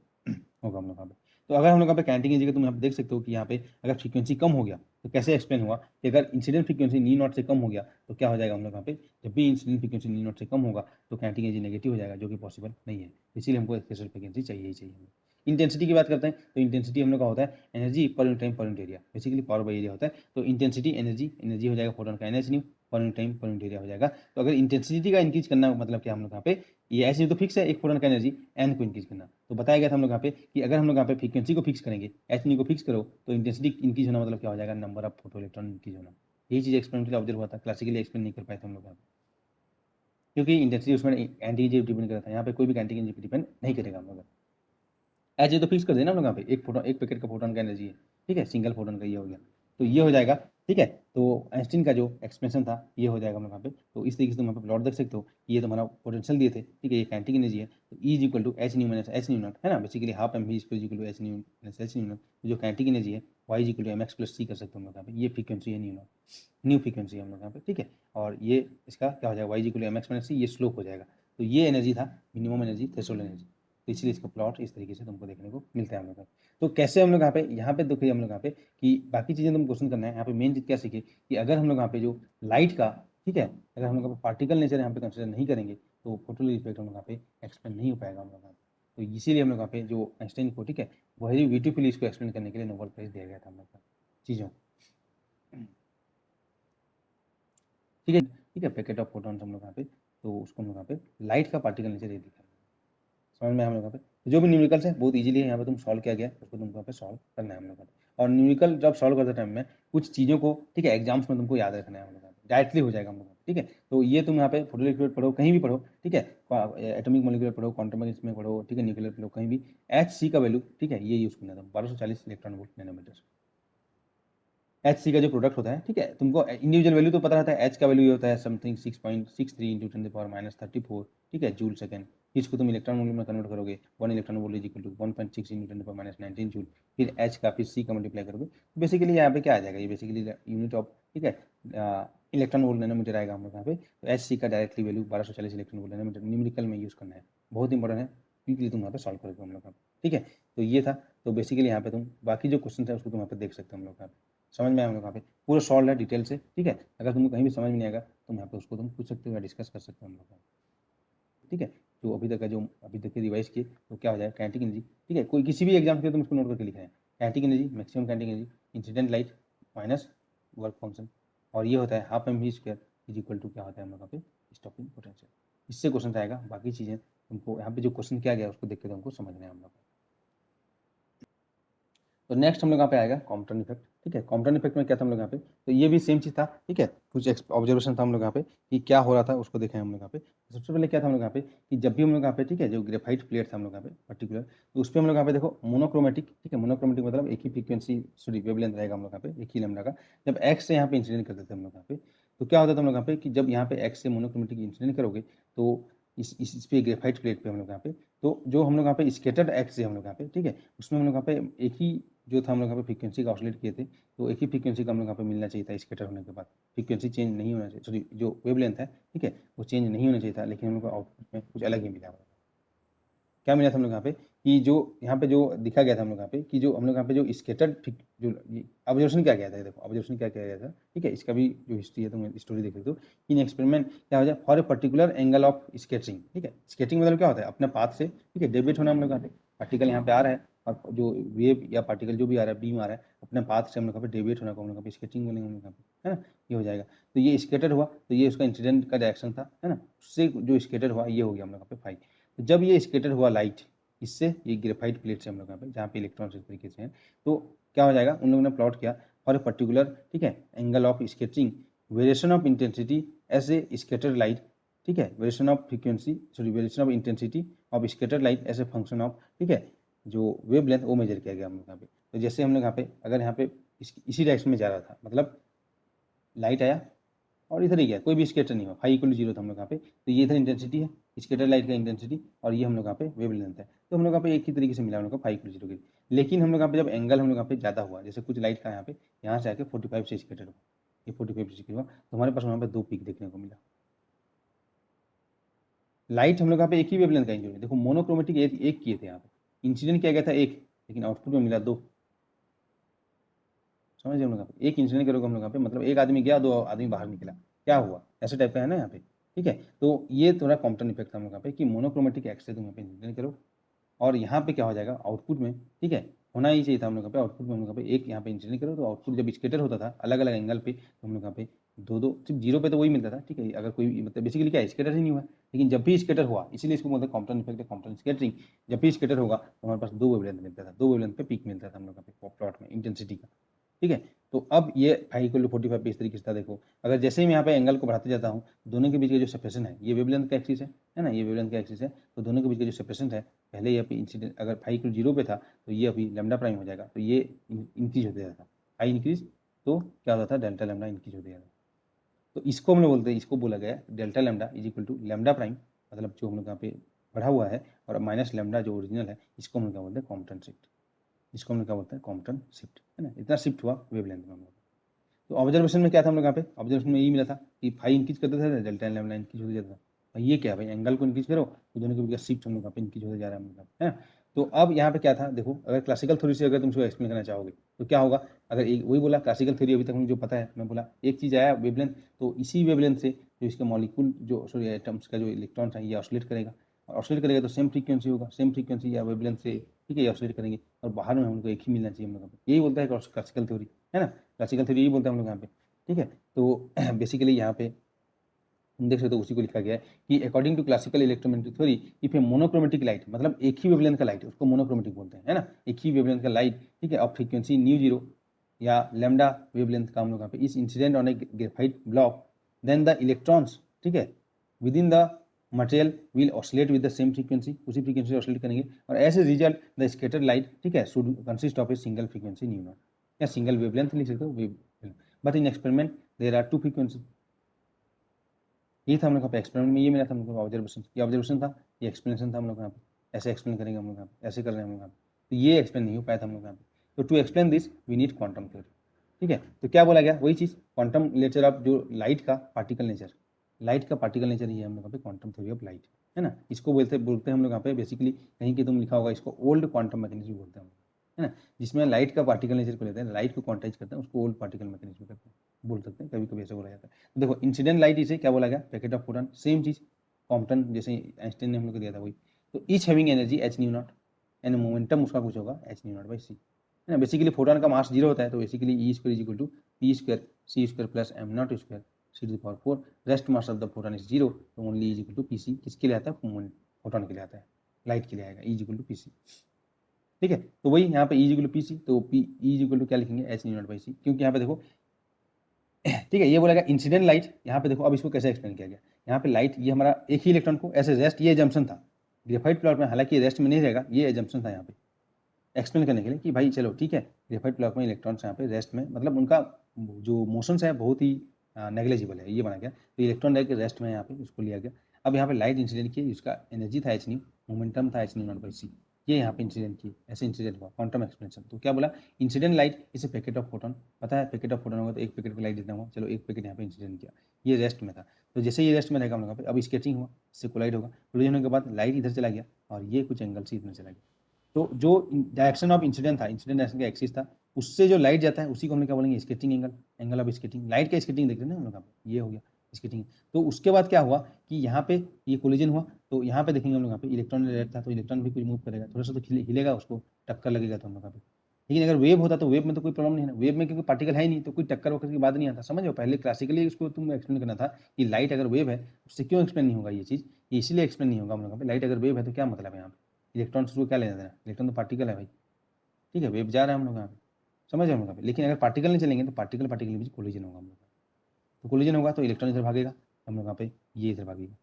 होगा हम लोग यहाँ पे। तो अगर हम लोग यहाँ पे काइनेटिक एनर्जी का तुम यहाँ पे देख सकते हो कि यहाँ पे अगर फ्रीक्वेंसी कम हो गया तो कैसे एक्सप्लेन हुआ कि अगर इंसिडेंट फ्रीक्वेंसी नी नॉट से कम हो गया तो क्या हो जाएगा हम लोग यहाँ पे, जब भी इंसिडेंट फ्रीक्वेंसी नी नॉट से कम होगा तो काइनेटिक एनर्जी नेगेटिव हो जाएगा, जो कि पॉसिबल नहीं है, इसीलिए हमको थ्रेशोल्ड फ्रीक्वेंसी चाहिए ही चाहिए। इंटेंसिटी की बात करते हैं तो इंटेंसिटी हम लोग का होता है energy per unit time per unit area, basically power by area होता है। तो इंटेंसिटी एनर्जी, एनर्जी हो जाएगा फोटोन का NH new, per unit time per unit area हो जाएगा। तो अगर इंटेंसिटी का इंक्रीज करना मतलब क्या हम लोग यहाँ पे, ये ऐसे तो फिक्स है एक फोटोन का एनर्जी, एन को इंक्रीज करना, तो बताया गया था हम लोग यहाँ पे कि अगर हम लोग यहाँ पे फ्रीक्वेंसी को फिक्स करेंगे, एच न्यू को फिक्स करो, तो इंटेंसिटी इंक्रीज होना मतलब क्या हो जाएगा, number of photo electron increase होना। यही चीज़ एक्सपेरिमेंटली ऑब्जर्व हुआ था, क्लासिकली एक्सप्लेन नहीं कर पाए थे हम लोग यहाँ पे, क्योंकि इंटेंसिटी उसमें एंटी डिपेंड करता है, यहाँ पे कोई भी एंटी डिपेंड नहीं करेगा हम लोग। एच ए तो फिक्स कर देना हम लोग यहाँ पे, एक फोटोन एक पैकेट का फोटोन का एनर्जी है, ठीक है, सिंगल फोटोन का ये हो गया, तो ये हो जाएगा, ठीक है। तो आइंस्टीन का जो एक्सप्रेशन था ये हो जाएगा हम लोग यहाँ पे। तो इस तरीके से तुम यहाँ पे प्लॉट देख सकते हो कि ये तुम्हारा पोटेंशियल दिए थे, ठीक है, ये काइनेटिक एनर्जी है, तो E is equal to h nu minus h nu naught है ना, basically half m v is equal to h nu minus h nu naught. जो काइनेटिक एनर्जी है y is equal to m x plus c कर सकते हो हम लोग यहाँ पे, ये फ्रीक्वेंसी है न्यू नॉट, न्यू फ्रीक्वेंसी है हम लोग यहाँ पे, ठीक है। और ये इसका क्या हो जाएगा, y is equal to m x minus c, ये स्लोप हो जाएगा। तो ये एनर्जी था मिनिमम एनर्जी, थ्रेशोल्ड एनर्जी, तो इसलिए इसका प्लॉट इस तरीके से तुमको देखने को मिलता है हम लोग का। तो कैसे हम लोग यहाँ पे देखिए हम लोग यहाँ पे कि बाकी चीज़ें तुम क्वेश्चन करना है, यहाँ पे मेन चीज़ क्या सीखे कि अगर हम लोग यहाँ पे जो लाइट का, ठीक है, अगर हम लोग पार्टिकल नेचर यहाँ पे कंसिडर नहीं करेंगे तो फोटो इफेक्ट हम लोग यहाँ पे एक्सप्लेन नहीं हो पाएगा हम लोग यहाँ पे। तो इसीलिए हम लोग यहाँ पे जो आइंस्टाइन को, ठीक है, वही ब्यूटीफुली इसको एक्सप्लेन करने के लिए नोबेल प्राइज दिया गया था हम लोग का चीज़ों, ठीक है, ठीक है, पैकेट ऑफ फोटोन्स हम लोग यहाँ पे, तो उसको हम लोग यहाँ पे लाइट का पार्टिकल नेचर ये दिखा, समझ में हम लोग यहाँ पे। तो जो भी न्यूमेरिकल्स है बहुत इजीली यहाँ पे तुम सॉल्व किया गया, उसको तुमको यहाँ पे सॉल्व करना है हम लोग का। और न्यूमेरिकल जब सॉल्व करते टाइम में कुछ चीज़ों को, ठीक है, एग्जाम्स में तुमको याद रखना है हम लोग, डायरेक्टली हो जाएगा हम लोग, ठीक है। तो ये तुम यहाँ पे फोटो इलेक्ट्रिक पढ़ो, कहीं भी पढ़ो, ठीक है, एटॉमिक मॉलिक्यूलर पढ़ो, क्वांटम मैकेनिक्स में पढ़ो, ठीक है, न्यूक्लियर पढ़ो, कहीं भी एच सी का वैल्यू, ठीक है, ये यूज़ करना था 1240 electron volt nanometer. H c का जो प्रोडक्ट होता है, ठीक है, तुमको इंडिविजुअल वैल्यू तो पता रहता है, एच का वैल्यू ये होता है समथिंग 6.63 इंटू 10⁻⁻34, ठीक है, जूल सेकेंड। इसको तुम इलेक्ट्रॉन वोल्ट में कन्वर्ट करोगे, 1 electron volt is equal to 1.6 into 10⁻19 joule, फिर एच का फिर सी का मल्टीप्लाई करोगे, तो बेसिकली यहाँ पे क्या आ जाएगा, ये बेसिकली यूनिट ऑफ, ठीक है, इलेक्ट्रॉन वोल्ट नैनोमीटर आएगा हम लोग यहाँ पे। तो एच सी का directly value 1240 electron volt nanometer numerical में यूज़ करना है, बहुत इंपॉर्टेंट है, क्योंकि तुम यहाँ पे सॉल्व करोगे हम लोग, ठीक है। तो ये था, तो बेसिकली यहाँ पे तुम बाकी जो क्वेश्चन है उसको तुम यहाँ पे देख सकते हो हम लोग यहाँ पे। समझ में आया हम लोग यहाँ पे, पूरा सॉल्व है डिटेल से, ठीक है। अगर तुमको कहीं भी समझ में नहीं आएगा तुम यहाँ पे उसको तुम पूछ सकते हो या डिस्कस कर सकते हो हम लोग, ठीक है। जो अभी तक का जो अभी तक के रिवाइज किए तो क्या हो जाएगा, काइनेटिक एनर्जी, ठीक है। कोई किसी भी एग्जाम के तुम उसको नोट करके लिख रहे हैं, kinetic energy, maximum kinetic energy, incident light minus work function, और ये होता है half m v square is equal to क्या होता है हम लोग यहाँ पे, स्टॉपिंग पोटेंशियल। इससे क्वेश्चन आएगा, बाकी चीज़ें तुमको यहाँ पे जो क्वेश्चन किया गया उसको देख के तुमको समझना है हम लोग। तो नेक्स्ट हम लोग यहाँ पे आएगा कॉम्पटन इफेक्ट, ठीक है। कॉम्पटन इफेक्ट में क्या था हम लोग यहाँ पे, तो ये भी सेम चीज़ था, ठीक है। कुछ ऑब्जर्वेशन था हम लोग यहाँ पे कि क्या हो रहा था उसको देखें हम लोग यहाँ पे। सबसे पहले क्या था हम लोग यहाँ पे कि जब भी हम लोग यहाँ पे, ठीक है, जो ग्रेफाइट प्लेट था हम लोग यहाँ पे पर्टिकुलर, तो उस पर हम लोग यहाँ पे देखो मोनोक्रोमेटिक, ठीक है। मोनोक्रोमेटिक मतलब एक ही फ्रीक्वेंसी, सॉरी वेवलेंथ रहेगा हम लोग यहाँ पे, एक ही लैम्डा का। जब एक्स से यहाँ पे इंसिडेंट करते थे हम लोग यहाँ पे, तो क्या होता था हम लोग यहाँ पे कि जब यहाँ पे एक्स से मोनोक्रोमेटिक इंसिडेंट करोगे तो इस पे ग्रेफाइट प्लेट पे हम लोग यहाँ पे, तो जो हम लोग यहाँ पे स्केटर्ड एक्स से हम लोग यहाँ पे, ठीक है, उसमें हम लोग यहाँ पे एक ही जो था हम लोग यहाँ पे फ्रीक्वेंसी का ऑसिलेट किए थे, तो एक ही फ्रीक्वेंसी का हम लोग यहाँ पे मिलना चाहिए था स्केटर होने के बाद, फ्रीक्वेंसी चेंज नहीं होना चाहिए, सॉरी जो वेवलेंथ है, ठीक है, वो चेंज नहीं होना चाहिए था, लेकिन हम लोग को आउटपुट में कुछ अलग ही मिला। क्या मिला था हम लोग यहाँ पे कि जो यहाँ पे जो दिखा गया था हम लोग यहाँ पे कि जो हम लोग यहाँ पे जो स्केटर्ड जो ऑब्जर्वेशन क्या गया था, देखो ऑब्जर्वेशन क्या किया गया था, ठीक है। इसका भी जो हिस्ट्री है तुम स्टोरी देख लेते हो। इन एक्सपेरिमेंट क्या हो जाए for a particular angle of skating, ठीक है। स्केटिंग मतलब क्या होता है, अपने पाथ से, ठीक है, डेविएट होना हम लोग यहाँ पे, पार्टिकल यहाँ पे आ रहा है और जो वेव या पार्टिकल जो भी आ रहा है, बीम आ रहा है, अपने पाथ से हम लोग यहाँ पे डेविएट होना को हम लोग यहाँ पे स्केटिंग बोलेंगे हम लोग यहाँ पे, है ना। ये हो जाएगा, तो ये स्केटर हुआ, तो ये उसका इंसिडेंट का डायरेक्शन था, है ना। उससे जो स्केटर हुआ ये हो गया हम लोग यहाँ पे फाई। तो जब ये स्केटर हुआ लाइट इससे, ये ग्रेफाइट प्लेट से हम लोग यहाँ पे जहाँ पे इलेक्ट्रॉन्स इस तरीके से हैं, तो क्या हो जाएगा, उन लोगों ने प्लॉट किया फॉर ए पर्टिकुलर, ठीक है, angle of scattering, variation of intensity as a scatter light, ठीक है, variation of frequency, sorry variation of intensity of scatter light as a function of, ठीक है, जो वेव लेंथ वो मेजर किया गया हम लोग यहाँ पे। तो जैसे हम लोग यहाँ पे अगर यहाँ पे इसी डायरेक्शन में जा रहा था, मतलब लाइट आया और इधर ही गया, कोई भी स्केटर नहीं हुआ, फाई इक्वल 0 था हम लोग यहाँ पे, तो ये इधर इंटेंसिटी है, स्केटर लाइट का इंटेंसिटी, और ये हम लोग यहाँ पे वेव लेंथ है, तो हम लोग यहाँ पे एक ही तरीके से मिला हम लोग को फाई इक्वल 0 की। लेकिन हम लोग यहाँ पे जब एंगल हम लोग यहाँ पे ज़्यादा हुआ, जैसे कुछ लाइट का यहाँ पे यहाँ से आके 45 से स्केटर हुआ, ये 45 से स्केटर हुआ, तो हमारे पास वहाँ पे 2 पीक देखने को मिला। लाइट हम लोग यहाँ पे एक ही वेवलेंथ का इंजन, देखो मोनोक्रोमेटिक एक किए थे यहाँ पे, इंसिडेंट किया गया था एक, लेकिन आउटपुट में मिला 2। समझ हम लोग यहाँ पे एक इंसिडेंट करोगे हम लोग यहाँ पे, मतलब एक आदमी गया 2 आदमी बाहर निकला, क्या हुआ, ऐसे टाइप का है ना यहाँ पे, ठीक है। तो ये थोड़ा कॉम्पटन इफेक्ट था हम लोग यहाँ पे कि मोनोक्रोमेटिक एक्स से तुम यहाँ पे इंसिडेंट करो, और यहाँ पे क्या हो जाएगा आउटपुट में, ठीक है, होना ही चाहिए था हम लोग पे आउटपुट में हम लोग पे एक यहाँ पे इंसिडेंट करो, तो आउटपुट जब स्केटर होता था अलग अलग एंगल पे, तो हम लोग यहाँ पे दो दो सिर्फ 0 पे तो वही मिलता था, ठीक है। अगर कोई मतलब बेसिकली क्या स्केटर ही नहीं हुआ, लेकिन जब भी स्केटर हुआ, इसीलिए इसको बोलते हैं कॉम्पटन इफेक्ट है, कॉम्पटन स्केटरिंग। जब भी स्केटर होगा तो हमारे पास 2 वेवलेंथ मिलता था, 2 वेवलेंथ पे पीक मिलता था हम लोग पे प्लॉट में इंटेंसिटी का, ठीक है। तो अब ये फाई इक्वल टू 45 पे इस तरीके से था, देखो अगर जैसे ही मैं यहाँ पे एंगल को बढ़ाते जाता हूँ, दोनों के बीच का जो सेपरेशन है, ये वेवलेंथ का एक्सिस है ना, ये वेवलेंथ का एक्सिस है, तो दोनों के बीच का जो सेपरेशन है, पहले ये अभी इंसिडेंट अगर फाई इक्वल 0 पे था, तो ये अभी लैम्डा प्राइम हो जाएगा, तो ये इंक्रीज होते जाता, फाई इंक्रीज, तो क्या होता था डेल्टा लैम्डा इंक्रीज होते जाता। तो इसको हम लोग बोलते हैं, इसको बोला गया delta lambda is equal to lambda prime, मतलब जो हम लोग यहाँ पे बढ़ा हुआ है, और माइनस लैम्डा जो ओरिजिनल है, इसको हम लोग क्या बोलते हैं कॉम्पटन शिफ्ट, इसको हम लोग क्या बोलते हैं कॉम्पटन शिफ्ट, है ना। इतना शिफ्ट हुआ वेवलेंथ में हम लोग। तो ऑब्जर्वेशन में क्या था हम लोग यहाँ पे, ऑब्जर्वेशन में यही मिला था कि फाई इंक्रीज करते थे डेल्टा लैम्डा इंक्रीज होते जाता था। भाई ये क्या भाई, एंगल को इंक्रीज करो तो दोनों के बीच का शिफ्ट हम लोग यहाँ पे इंक्रीज होते जा रहा है हम लोग, है ना। तो अब यहाँ पे क्या था, देखो अगर क्लासिकल थ्योरी से अगर तुम इसको एक्सप्लेन करना चाहोगे तो क्या होगा, अगर एक वही बोला क्लासिकल थ्योरी अभी तक मुझे जो पता है, मैं बोला एक चीज़ आया वेवलेंथ, तो इसी वेवलेंथ से जो इसके मॉलिक्यूल जो सॉरी एटम्स का जो इलेक्ट्रॉन है ये ऑसिलेट करेगा, और ऑसिलेट करेगा तो सेम फ्रीक्वेंसी होगा, सेम फ्रीक्वेंसी या वेवलेंथ से, ठीक है, ये ऑसिलेट करेंगे, और बाहर में हमको एक ही मिलना चाहिए हम लोग, यही बोलता है क्लासिकल थ्योरी, है ना। क्लासिकल थ्योरी यही बोलता है हम लोग यहाँ पे, ठीक है। तो बेसिकली यहाँ पे हम देख सकते हो उसी को लिखा गया है कि according to classical electromagnetic theory, if a monochromatic light, मतलब एक ही वेवलेंथ का लाइट, उसको मोनोक्रोमेटिक बोलते हैं, है ना, एक ही वेवलेंथ का लाइट, ठीक है, ऑफ फ्रीक्वेंसी न्यू जीरो या लैम्डा वेवलेंथ का हम लोग यहाँ पे इस incident on a graphite block, then the electrons, ठीक है, within the material will oscillate with the same frequency, उसी फ्रीक्वेंसी से ऑसिलेट करेंगे, और as a result the scattered light, ठीक है, should consist of a single frequency nu naught, या single wavelength लिख सकते हो wave, but in experiment there are two frequency. ये था हम लोग का एक्सपेरिमेंट में, ये मिला था हम लोग का ऑब्जर्वेशन, ये ऑब्जर्वेशन था, ये एक्सप्लेनेशन था हम लोग यहाँ पे, ऐसे एक्सप्लेन करेंगे हम लोग यहाँ पे, ऐसे कर रहे हैं हम लोग यहाँ पे, तो ये एक्सप्लेन नहीं हो पाया था हम लोग यहाँ पे। तो to explain this we need quantum theory, ठीक है। तो क्या बोला गया, वही चीज़ क्वांटम नेचर ऑफ जो लाइट का पार्टिकल नेचर, लाइट का पार्टिकल नेचर ही है हम लोग यहाँ पे क्वांटम थ्योरी ऑफ लाइट, है ना। इसको बोलते बोलते हैं हम लोग यहाँ पे बेसिकली, कहीं कि तुम लिखा होगा इसको ओल्ड क्वांटम मैकेनिज्म बोलते हैं, है ना, जिसमें लाइट का पार्टिकल नेचर को लेते हैं, लाइट को क्वांटाइज करते हैं, उसको ओल्ड पार्टिकल मैकेनिज्म करते हैं, बोल सकते हैं, कभी कभी ऐसा बोला जाता है। तो देखो इंसिडेंट लाइट इसे क्या बोला गया, पैकेट ऑफ फोटोन, सेम चीज कॉम्पटन जैसे आइंस्टाइन ने हम लोग को दिया था वही। तो each having energy H nu not, and momentum उसका कुछ होगा एच न्यू नॉट बाई सी, है ना। बेसिकली फोटोन का मास 0 होता है, तो basically e square is equal to p square c square plus m naught square c to the power 4, rest mass of the photon is 0, तो only is equal to p c, किसके लिए आता है, photon के लिए आता है, light के लिए आएगा, is equal to p c. ठीक है, तो वही यहाँ पे is equal to p c, तो पी इज इक्वल टू क्या लिखेंगे, h nu naught by c, क्योंकि यहाँ पे देखो ठीक है, ये बोला गया इंसिडेंट लाइट। यहाँ पे देखो अब इसको कैसे एक्सप्लेन किया गया, यहाँ पे लाइट ये हमारा एक ही इलेक्ट्रॉन को ऐसे रेस्ट, ये एजम्पशन था ग्रेफाइट प्लॉट में, हालांकि रेस्ट में नहीं रहेगा, ये एजम्पशन था यहाँ पे एक्सप्लेन करने के लिए कि भाई चलो ठीक है, ग्रेफाइट प्लॉट में इलेक्ट्रॉन्स यहाँ पे रेस्ट में, मतलब उनका जो मोशंस है बहुत ही नेग्लेजिबल है, ये बना गया, तो इलेक्ट्रॉन रह के रेस्ट में यहाँ पे उसको लिया गया। अब यहाँ पे लाइट इंसिडेंट की, उसका एनर्जी था एच न्यू, मोमेंटम था एच न्यू नॉट बाई सी, ये यहाँ पे इंसिडेंट की, ऐसे इंसिडेंट हुआ क्वांटम एक्सपेंशन। तो क्या बोला, इंसिडेंट लाइट इसे पैकेट ऑफ फोटोन, पता है पैकेट ऑफ फोटोन होगा तो एक पैकेट की लाइट जितना हुआ, चलो एक पैकेट यहाँ पे इंसिडेंट किया, ये रेस्ट में था, तो जैसे ये रेस्ट में रहेगा हम लोग पे, अब स्केटिंग हुआ, इससे कोलाइड होगा, कोलाइड होने के बाद लाइट इधर चला गया और ये कुछ एंगल से इधर चला गया, तो जो डायरेक्शन ऑफ इंसिडेंट था, इंसिडेंट डायरेक्शन का एक्सिस था, उससे जो लाइट जाता है उसी को हम लोग क्या बोलेंगे, skating angle, angle of skating, light का स्केटिंग देख रहे हैं ना हम लोग, ये हो गया स्केटिंग। तो उसके बाद क्या हुआ कि यहाँ पे ये कोलिजन हुआ, तो यहाँ पे देखेंगे हम लोग, यहाँ पे इलेक्ट्रॉन रेट था, तो इलेक्ट्रॉन भी कुछ मूव करेगा, थोड़ा सा तो हिलेगा, उसको टक्कर लगेगा तो हम लोग पे। लेकिन अगर वेव होता तो वेव में तो कोई प्रॉब्लम नहीं है ना, वेव में क्योंकि पार्टिकल है ही नहीं, तो कोई टक्कर वक्कर की बात नहीं आता, समझो पहले क्लासिकली उसको तुम एक्सप्लेन करना था कि लाइट अगर वेव है उससे क्यों एक्सप्लेन नहीं होगा ये चीज़, ये इसीलिए एक्सप्लेन नहीं होगा हम लोग पे, लाइट अगर वेव है तो क्या मतलब है यहाँ पे, इलेक्ट्रॉन से क्या लेना देना, इलेक्ट्रॉन तो पार्टिकल है भाई, ठीक है, वेव जा रहा है हम लोग यहाँ पे, समझ रहे हम लोग पे। लेकिन अगर पार्टिकल नहीं चलेंगे तो पार्टिकल पार्टिकल के बीच कोलिजन होगा हम लोग, तो कोलिजन होगा तो इलेक्ट्रॉन इधर भागेगा, हम लोग यहाँ पे ये इधर भागेगा,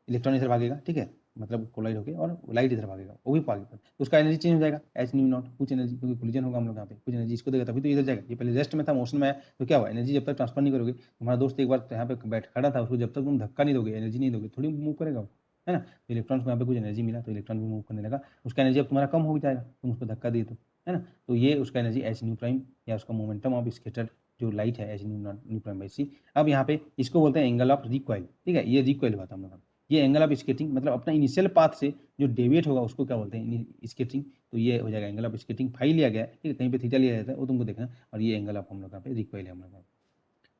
इलेक्ट्रॉन इधर भागेगा, ठीक है, मतलब कोलाइड होकर, और लाइट इधर भागेगा, वो भी भागेगा, तो उसका एनर्जी चेंज हो जाएगा, एच न्यू नॉट, कुछ एनर्जी, क्योंकि कोलिजन होगा हम लोग यहाँ पे, कुछ एनर्जी इसको देगा तभी तो इधर जाएगा, ये पहले रेस्ट में था, मोशन में आया, तो क्या हुआ, एनर्जी जब तक ट्रांसफर नहीं करोगे, तुम्हारा दोस्त एक बार यहाँ पे बैठ खड़ा था, उसको जब तक तुम धक्का नहीं दोगे, एनर्जी नहीं दोगे, थोड़ी मूव करेगा वो, है ना। तो इलेक्ट्रॉन को यहाँ पे कुछ एनर्जी मिला, तो इलेक्ट्रॉन भी मूव करने लगा, उसका एनर्जी अब तुम्हारा कम हो जाएगा, तुम उसको धक्का दिए तो, है ना। तो ये उसका एनर्जी एच न्यू प्राइम, या उसका मोमेंटम ऑफ स्केटर्ड जो लाइट है एच न्यू प्राइम बाई सी। अब यहाँ पे इसको बोलते हैं एंगल ऑफ रिकॉइल, ठीक है, ये रिकॉइल हुआ था हम लोग, ये एंगल ऑफ स्केटिंग, मतलब अपना इनिशियल पाथ से जो डेविएट होगा उसको क्या बोलते हैं, स्केटिंग, तो ये हो जाएगा एंगल ऑफ स्केटिंग, फाई लिया गया है, ठीक है, कहीं पे थीटा लिया जाता है वो तुमको देखना, और ये एंगल ऑफ हम लोग यहाँ पे रिकॉइल है हम लोग।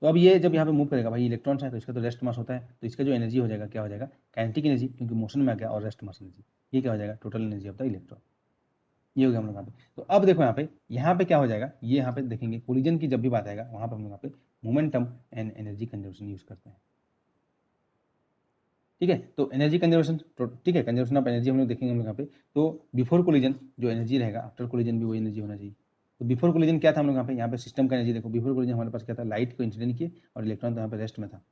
तो अब ये जब यहाँ पे मूव करेगा भाई, इलेक्ट्रॉन्स है तो इसका तो रेस्ट मास होता है, तो इसका जो एनर्जी हो जाएगा क्या हो जाएगा, काइनेटिक एनर्जी, क्योंकि मोशन में आ गया, और रेस्ट मास एनर्जी, ये क्या हो जाएगा, total energy of the electron, ये हो गया हम लोग यहाँ पे। तो अब देखो यहाँ पे क्या हो जाएगा, ये यहाँ पे देखेंगे कोलिजन की जब भी बात आएगा वहाँ पर हम लोग यहाँ पे momentum and energy conservation use करते हैं, ठीक है। तो एनर्जी कंजर्वेशन, ठीक है, कंजर्वेशन ऑफ एनर्जी हम लोग देखेंगे हम लोग यहाँ पे। तो बिफोर कोलिजन जो एनर्जी रहेगा, आफ्टर कोलिजन भी वही एनर्जी होना चाहिए। तो बिफोर कोलिजन क्या था हम लोग यहाँ पे सिस्टम का एनर्जी देखो, बिफोर कोलिजन हमारे पास क्या था, लाइट को इंसिडेंट किए और इलेक्ट्रॉन तो यहाँ पे रेस्ट में था,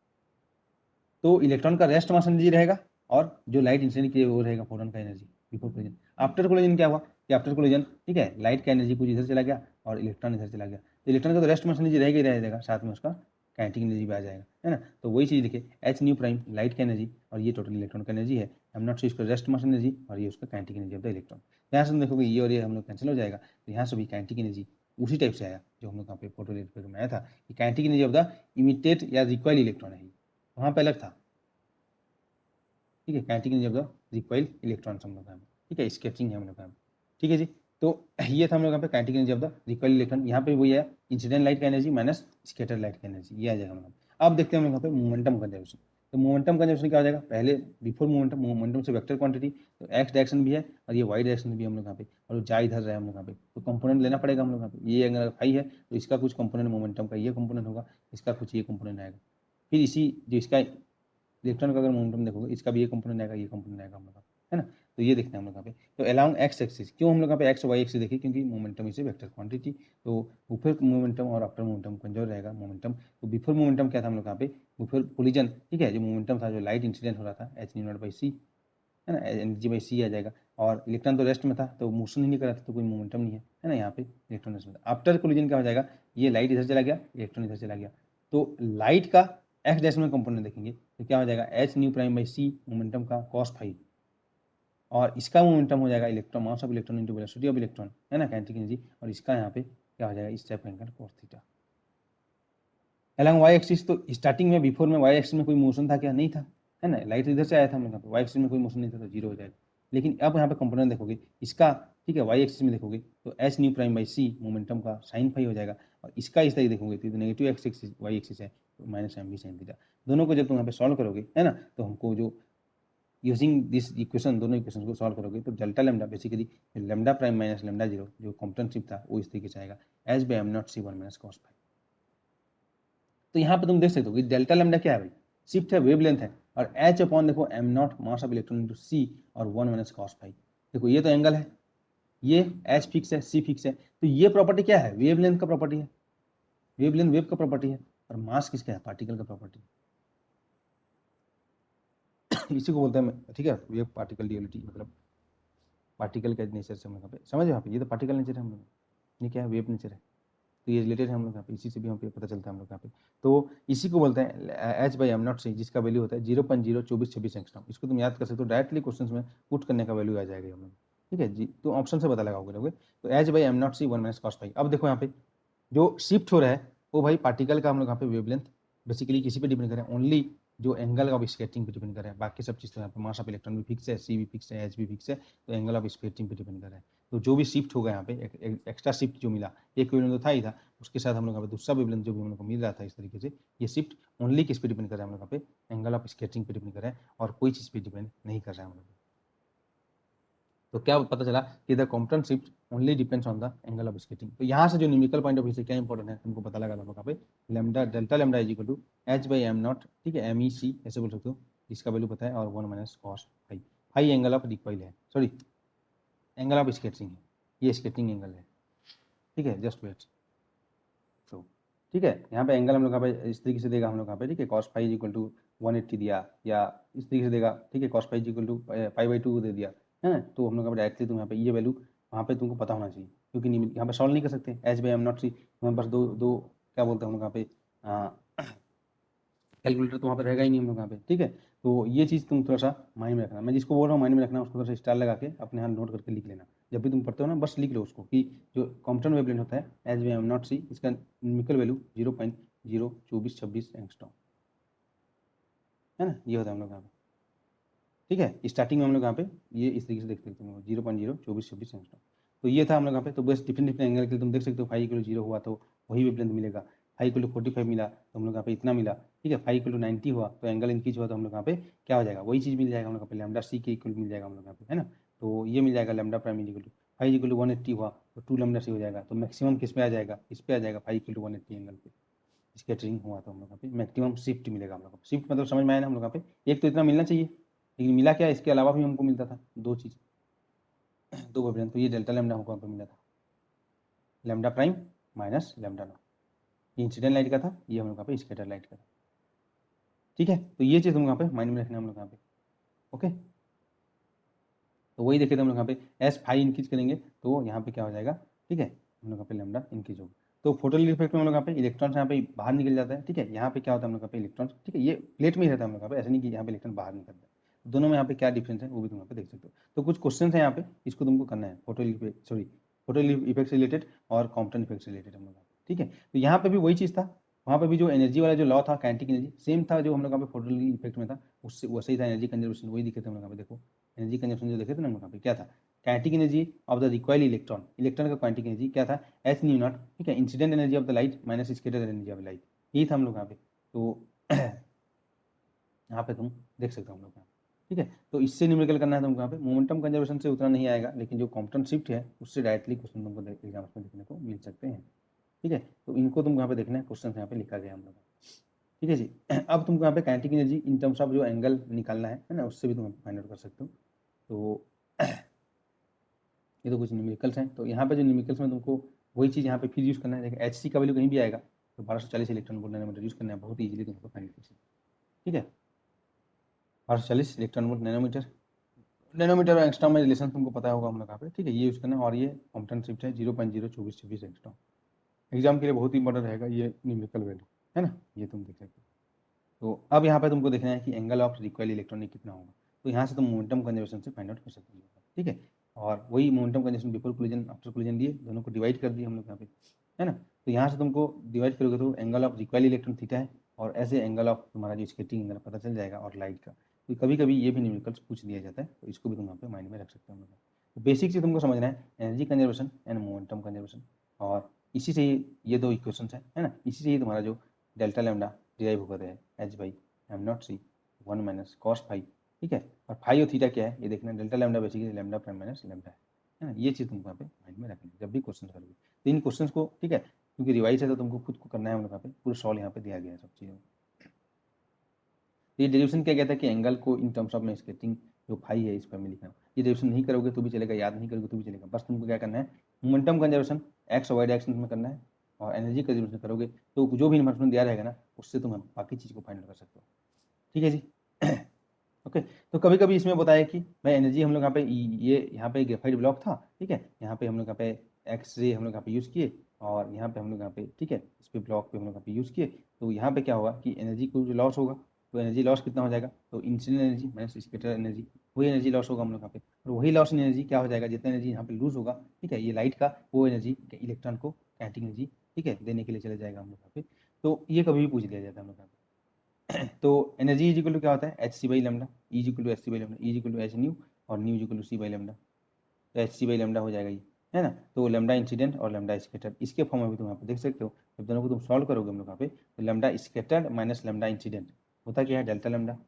तो इलेक्ट्रॉन का रेस्ट मास एनर्जी रहेगा, और जो लाइट इंसिडेंट किए वो रहेगा फोटोन का energy before collision. After collision क्या हुआ कि आफ्टर कोलिजन, ठीक है, लाइट का एनर्जी कुछ इधर चला गया और इलेक्ट्रॉन इधर चला गया, तो इलेक्ट्रॉन का तो रेस्ट मास एनर्जी रहेगा ही रहेगा, साथ में उसका काइनेटिक एनर्जी भी आ जाएगा, है ना। तो वही चीज़ देखिए, एच न्यू प्राइम लाइट का एनर्जी, और ये टोटल इलेक्ट्रॉन का एनर्जी है, एम नॉट से इसका रेस्ट मास एनर्जी, और ये उसका kinetic energy of the electron. यहाँ से देखोगे ये और ये हम लोग कैंसिल हो जाएगा, तो यहाँ से भी काइनेटिक एनर्जी उसी टाइप से आया जो हम लोग यहाँ पे फोटो में आया था कि kinetic energy of the emitted या रिकॉइल इलेक्ट्रॉन है, वहाँ पे अलग था, ठीक है, kinetic energy of the recoil electron हम लोग, ठीक है, स्केचिंग है हम लोग, ठीक है जी। तो ये था हम लोग यहाँ पे kinetic energy of the recoil electron, यहाँ पे वही है इंसिडेंट लाइट का एनर्जी माइनस स्कैटर लाइट का एनर्जी, ये आ जाएगा हम लोग। अब देखते हैं हम लोग यहाँ पे मोमेंटम कंजर्वेशन। तो मोमेंटम कंजर्वेशन क्या हो जाएगा, पहले बिफोर मोमेंटम, मोमेंटम से वेक्टर क्वांटिटी, तो एक्स डायरेक्शन भी है और ये वाई डायरेक्शन भी हम लोग यहाँ पे, और जा इधर रहे हम लोग यहाँ पे, तो कंपोनेंट लेना पड़ेगा हम लोग यहाँ पे, ये अगर फाई है तो इसका कुछ कंपोनेंट मोमेंटम का ये कंपोनेंट होगा, इसका कुछ ये कंपोनेंट आएगा, फिर इसी जो इसका इलेक्ट्रॉन का अगर मोमेंटम देखोगे, इसका भी ये कंपोनेंट आएगा, ये कंपोनेंट आएगा हम लोग का, है ना। तो ये देखते हैं हम लोग यहाँ पे। तो अलोंग एक्स एक्सिस, क्यों हम लोग यहाँ पे एक्स वाई एक्सिस देखिए, क्योंकि momentum is a vector quantity, तो बिफोर मोमेंटम और आफ्टर मोमेंटम कंजर्व रहेगा मोमेंटम। तो बिफोर मोमेंटम क्या था हम लोग यहाँ पे, बिफोर कोलिजन, ठीक है, जो मोमेंटम था, जो लाइट इंसिडेंट हो रहा था, एच न्यू नॉट बाई सी, है ना, एनर्जी बाई सी आ जाएगा, और इलेक्ट्रॉन तो रेस्ट में था, तो मोशन ही नहीं कर रहा था, तो कोई मोमेंटम नहीं है ना, यहाँ पे इलेक्ट्रॉन रेस्ट में था। आफ्टर कोलिजन क्या हो जाएगा, ये लाइट इधर चला गया, इलेक्ट्रॉन इधर चला गया, तो लाइट का एक्स डायरेक्शन में कंपोनेंट देखेंगे तो क्या हो जाएगा, h nu prime by c momentum का कॉस फाई, और इसका मोमेंटम हो जाएगा electron, mass of electron into velocity of electron, है ना, काइनेटिक एनर्जी, और इसका यहाँ पे क्या हो जाएगा, इस टाइप का angle cos theta. Along y axis, तो स्टार्टिंग में बिफोर में वाई एक्सिस में कोई मोशन था क्या, नहीं था, है ना, लाइट इधर से आया था हम लोग, वाई एक्सिस में कोई मोशन नहीं था, तो जीरो हो जाएगा। लेकिन अब यहाँ पे कंपोनेंट देखोगे इसका, ठीक है, वाई एक्सिस में देखोगे तो h nu prime by c momentum का साइन फाई हो जाएगा, और इसका इस तरीके देखोगे तो negative x axis y axis है तो minus m b sine theta. दोनों को जब तुम यहाँ पे सॉल्व करोगे, है ना, तो हमको जो यूजिंग दिस इक्वेशन, दोनों इक्वेशन को सॉल्व करोगे तो delta lambda basically lambda prime minus lambda zero जो कॉम्पोनेंट शिफ्ट था वो इस तरीके से आएगा h by m naught c one minus cos phi. तो यहाँ पे तुम देख सकते हो कि डेल्टा लेमडा क्या है भाई, शिफ्ट है, वेवलेंथ है, और एच अपॉन देखो m naught mass of electron into c और वन माइनस कॉस फाई। देखो ये तो एंगल है, ये एच फिक्स है, सी फिक्स है, तो ये प्रॉपर्टी क्या है, वेवलेंथ का प्रॉपर्टी है, वेवलेंथ वेव का प्रॉपर्टी है, और मास किसका है, पार्टिकल का प्रॉपर्टी है। इसी को बोलते हैं, ठीक है, वेव पार्टिकल ड्यूअलिटी, मतलब पार्टिकल के नेचर से हम लोग पे समझ, यहाँ पे ये तो पार्टिकल नेचर है हम लोग, ये क्या है, वेव नेचर है, तो ये रिलेटेड है हम लोग यहाँ पे, इसी से भी हम पे पता चलता है हम लोग यहाँ पे। तो इसी को बोलते हैं एच बाई एम नॉट सी, जिसका वैल्यू होता है 0.02426 एंगस्ट्रॉम। इसको तुम याद कर सकते हो, डायरेक्टली क्वेश्चन में पुट करने का वैल्यू आ जाएगा हम लोग, ठीक है जी, तो ऑप्शन से पता लगाओगे। तो h by m naught c one minus cos phi. अब देखो यहाँ पे जो शिफ्ट हो रहा है वो भाई पार्टिकल का हम लोग यहाँ पे वेवलेंथ बेसिकली किसी पे डिपेंड करें, ओनली जो एंगल ऑफ स्केटिंग पे डिपेंड करें, बाकी सब चीज़ तो यहाँ पे मास ऑफ इलेक्ट्रॉन भी फिक्स है, सी भी फिक्स है, एच भी फिक्स है, तो एंगल ऑफ स्केटिंग पे डिपेंड कर रहा है। तो जो भी शिफ्ट होगा यहाँ पे एक्स्ट्रा शिफ्ट जो मिला, एक वेवलेंथ तो था ही था, उसके साथ हम लोग यहाँ पे दूसरा वेवलेंथ जो भी हम लोग को मिल रहा था इस तरीके से, ये शिफ्ट ओनली किस पे डिपेंड कर रहा है हम लोग यहाँ पे, एंगल ऑफ स्केटिंग पे डिपेंड कर रहा है, और कोई चीज़ पे डिपेंड नहीं कर रहा है हम लोग। तो क्या पता चला कि the component shift only depends on the angle of skating. तो यहाँ से जो न्यूमेरिकल पॉइंट ऑफ व्यू से क्या इंपॉर्टेंट है तुमको पता लगा यहाँ पे, lambda delta lambda is equal to h by m naught, ठीक है, एम ई सी ऐसे बोल सकते हो, इसका वैल्यू पता है, और one minus cos phi. Phi angle of recoil है, सॉरी एंगल ऑफ स्केटिंग है, ये स्केटिंग एंगल है, ठीक है, जस्ट वेट। तो ठीक है, यहाँ पे एंगल हम लोग यहाँ पे इस तरीके से देगा हम लोग यहाँ पे, ठीक है, cos phi is equal to 180 दिया, या इस तरीके से देगा, ठीक है, cos phi is equal to pi by 2 दे दिया, है ना, तो हम लोग यहाँ पे डायरेक्टली तुम यहाँ पे ये वैल्यू वहाँ पे तुमको पता होना चाहिए, क्योंकि यहाँ पे सॉल्व नहीं कर सकते, एच बाई एम नॉट सी हमारे पास दो दो क्या बोलते हैं हम लोग यहाँ पे कैलकुलेटर तो वहाँ पे रहेगा ही नहीं हम लोग यहाँ पे, ठीक है। तो ये चीज़ तुम थोड़ा सा माइंड में रखना, मैं जिसको बोल रहा हूँ माइंड में रखना, उसको थोड़ा सा स्टार लगा के अपने हाथ नोट करके लिख लेना, जब भी तुम पढ़ते हो ना बस लिख लो उसको, कि जो कॉम्पटन वेवलेंथ होता है एच बाई एम नॉट सी, इसका न्यूमेरिकल वैल्यू 0.02426 एंगस्ट्रॉम, है ना, ये होता है हम लोग यहाँ पे, ठीक है। स्टार्टिंग में हम लोग यहाँ पे ये इस तरीके से देख सकते हो 0.02426 एंगस्ट्रॉम। तो ये था हम लोग यहाँ पे, तो बस डिफरेंट डिफरेंट एंगल के लिए तुम देख सकते हो, 5 = 0 हुआ तो वही वेवलेंथ मिलेगा, 5 = 45 मिला तो हम लोग यहाँ पे इतना मिला, ठीक है, 5 = 90 हुआ तो एंगल इंक्रीज हुआ तो हम लोग यहाँ पे क्या हो जाएगा, वही चीज़ मिल जाएगा हम लोग यहाँ पे, लैम्डा सी के इक्वल मिल जाएगा हम लोग यहाँ पे, है ना। तो ये मिल जाएगा लैम्डा प्राइम इक्वल टू 5 = 180 हुआ तो 2 लैम्डा सी हो जाएगा, तो मैक्सिमम किस पे आ जाएगा, इस पे आ जाएगा 5 = 180 एंगल पे, स्कैटरिंग हुआ तो हम लोग यहाँ पे मैक्सिमम शिफ्ट मिलेगा हम लोग को। शिफ्ट मतलब समझ में आया ना हम लोग यहाँ पे, एक तो इतना मिलना चाहिए, लेकिन मिला क्या, इसके अलावा भी हमको मिलता था दो चीज़, दो वेवलेंथ, तो ये डेल्टा लैम्डा हमको यहाँ पे मिला था, lambda prime minus lambda naught, ये इंसिडेंट लाइट का था, ये हम लोग यहाँ पे स्कैटर लाइट का था, ठीक है। तो ये चीज़ हम यहाँ पे माइंड में रखना हम लोग यहाँ पे, ओके। तो वही देखे थे हम लोग यहाँ पे एस फाई इंक्रीज करेंगे तो यहाँ पे क्या हो जाएगा, ठीक है, हम लोग यहाँ पे लैम्डा इंक्रीज होगा। तो फोटो इफेक्ट में हम लोग यहाँ पे इलेक्ट्रॉन यहाँ पे बाहर निकल जाता है, ठीक है, यहाँ पे क्या होता है हम लोग यहाँ पे इलेक्ट्रॉन, ठीक है, ये प्लेट में ही रहता है हम लोग यहाँ पे, ऐसा नहीं कि यहाँ पे इलेक्ट्रॉन बाहर निकलता है। दोनों में यहाँ पे क्या डिफरेंस है वो भी तुम यहाँ पे देख सकते हो। तो कुछ क्वेश्चन है यहाँ पे, इसको तुमको करना है, फोटो इफेक्ट से रिलेटेड और कॉम्पटन इफेक्ट से रिलेटेड हम लोग, ठीक है। तो यहाँ पे भी वही चीज़ था, वहाँ पे भी जो एनर्जी वाला जो लॉ था काइनेटिक एनर्जी सेम था जो हम लोग यहाँ पे फोटो इफेक्ट में था, उससे वैसे ही था, एनर्जी कंजर्वेशन वही दिखे थे हम लोग यहाँ पे, देखो एनर्जी कंजर्वेशन जो देखे थे ना हम लोग यहाँ पे क्या था, kinetic energy of the recoil electron, electron का काइनेटिक एनर्जी क्या था, एच न्यू नॉट, ठीक है, incident energy of the light minus scattered energy of light, यही था हम लोग यहाँ पे। तो यहाँ पे तुम देख सकते हो हम लोग यहाँ, ठीक है। तो इससे न्यूमेरिकल करना है तुमको यहाँ पे, मोमेंटम कंजर्वेशन से उतना नहीं आएगा, लेकिन जो कॉम्पटन शिफ्ट है उससे डायरेक्टली क्वेश्चन तुमको एग्जाम में देखने को मिल सकते हैं, ठीक है। तो इनको तुमको यहाँ पे देखना है, क्वेश्चन यहाँ पे लिखा गया हम लोग, ठीक है जी। अब तुमको यहाँ पे kinetic energy in terms of जो एंगल निकालना है ना, उससे भी तुम फाइंड आउट कर सकते हो। तो ये तो कुछ न्यूमेरिकल्स हैं, तो यहाँ पे जो न्यूमेरिकल्स में तुमको वही चीज़ यहाँ पे फिर यूज़ करना है, देखिए एच सी का वैल्यू कहीं भी आएगा तो 1240 इलेक्ट्रॉन वोल्ट नैनोमीटर यूज़ करना है, बहुत ईजिली तुमको फाइंड कर सकते, ठीक है, 1240 इलेक्ट्रॉन वोल्ट नैनोमीटर, नैनोमीटर और एंगस्ट्रॉम में रिलेशन तुमको पता होगा हम लोग यहाँ पे, ठीक है, ये यूज़ करना है, और ये कॉम्पटन शिफ्ट है 0.02426 एंगस्ट्रॉम, एग्जाम के लिए बहुत ही इंपॉर्टेंट रहेगा ये न्यूमेरिकल वैल्यू, है ना, ये तुम देख सकते हो। तो अब यहाँ पे तुमको देखना है कि एंगल ऑफ रिकॉइल इलेक्ट्रॉन कितना होगा, तो यहाँ से तुम मोमेंटम कंजर्वेशन से फाइंड आउट कर सकते हो, ठीक है। और वही momentum conservation before collision after collision लिए दोनों को डिवाइड कर दिए हम लोग यहाँ पे, है ना। तो यहाँ से तुमको डिवाइड करोगे तो angle of recoil electron theta है, और ऐसे एंगल ऑफ तुम्हारा जो स्केटिंग एंगल पता चल जाएगा, और लाइट का तो कभी कभी ये भी न्यूमेरिकल्स पूछ दिया जाता है, तो इसको भी तुम यहाँ पे माइंड में रख सकते हो हम लोग। तो बेसिक चीज तुमको समझना है energy conservation and momentum conservation, और इसी से ये दो इक्वेशन है ना, इसी से ही तुम्हारा जो डेल्टा लैम्डा डिराइव होकर है h by m naught c 1 minus cos phi, ठीक है। और फाई और थीटा क्या है ये देखना, delta lambda basically lambda prime minus lambda है ना। ये चीज़ तुमको यहाँ पे माइंड में रखनी है जब भी क्वेश्चन करोगे। तो इन क्वेश्चन को, ठीक है, क्योंकि रिवाइज है तो तुमको खुद को करना है, हम लोग यहाँ पे पूरा सॉल्व यहाँ पे दिया गया है सब चीज़ों। ये डेरिवेशन क्या कहता है कि एंगल को इन टर्म्स ऑफ में स्केटिंग जो फाई है इस पर में लिखना। ये डेरिवेशन नहीं करोगे तो भी चलेगा, याद नहीं करोगे तो भी चलेगा, बस तुमको क्या करना है मोमेंटम कंजर्वेशन एक्स और वाई डायरेक्शन में करना है, और एनर्जी कंजर्वेशन करोगे तो जो भी इन्फॉर्मेशन दिया रहेगा ना उससे तुम बाकी चीज़ को फाइंड कर सकते हो। ठीक है जी। ओके तो कभी कभी इसमें बताया कि भाई एनर्जी हम लोग यहाँ पे ये यहाँ पे ग्रेफाइट ब्लॉक था, ठीक है, यहाँ पे हम लोग यहाँ पे एक्स रे हम लोग यहाँ पे यूज़ किए, और यहाँ पे हम लोग यहाँ पे, ठीक है, इस पे ब्लॉक पे हम लोग यहाँ पे यूज़ किए, तो यहाँ पे क्या होगा कि एनर्जी को जो लॉस होगा, तो एनर्जी लॉस कितना हो जाएगा, तो incident energy minus scatter energy, वही एनर्जी लॉस होगा हम लोग यहाँ पे, और वही लॉस एनर्जी क्या हो जाएगा, जितना एनर्जी यहाँ पे लूज होगा, ठीक है, ये लाइट का वो एनर्जी इलेक्ट्रॉन को काइनेटिक एनर्जी, ठीक है, देने के लिए चला जाएगा हम लोग यहाँ पे। तो ये कभी भी पूछ लिया जाता है हम लोग यहाँ पे। तो एनर्जी इज इक्वल टू क्या होता है h c by lambda, E is equal to h c by lambda, E is equal to h nu, और nu is equal to c by lambda, तो एच सी बाई लेमडा हो जाएगा ये, है ना। तो लेमडा इंसिडेंट और lambda scattered इसके फॉर्म में भी तुम यहाँ पे देख सकते हो, जब दोनों को तुम सॉल्व करोगे हम लोग यहाँ पे, तो lambda scattered minus lambda incident होता क्या है डेल्टा लेमडा,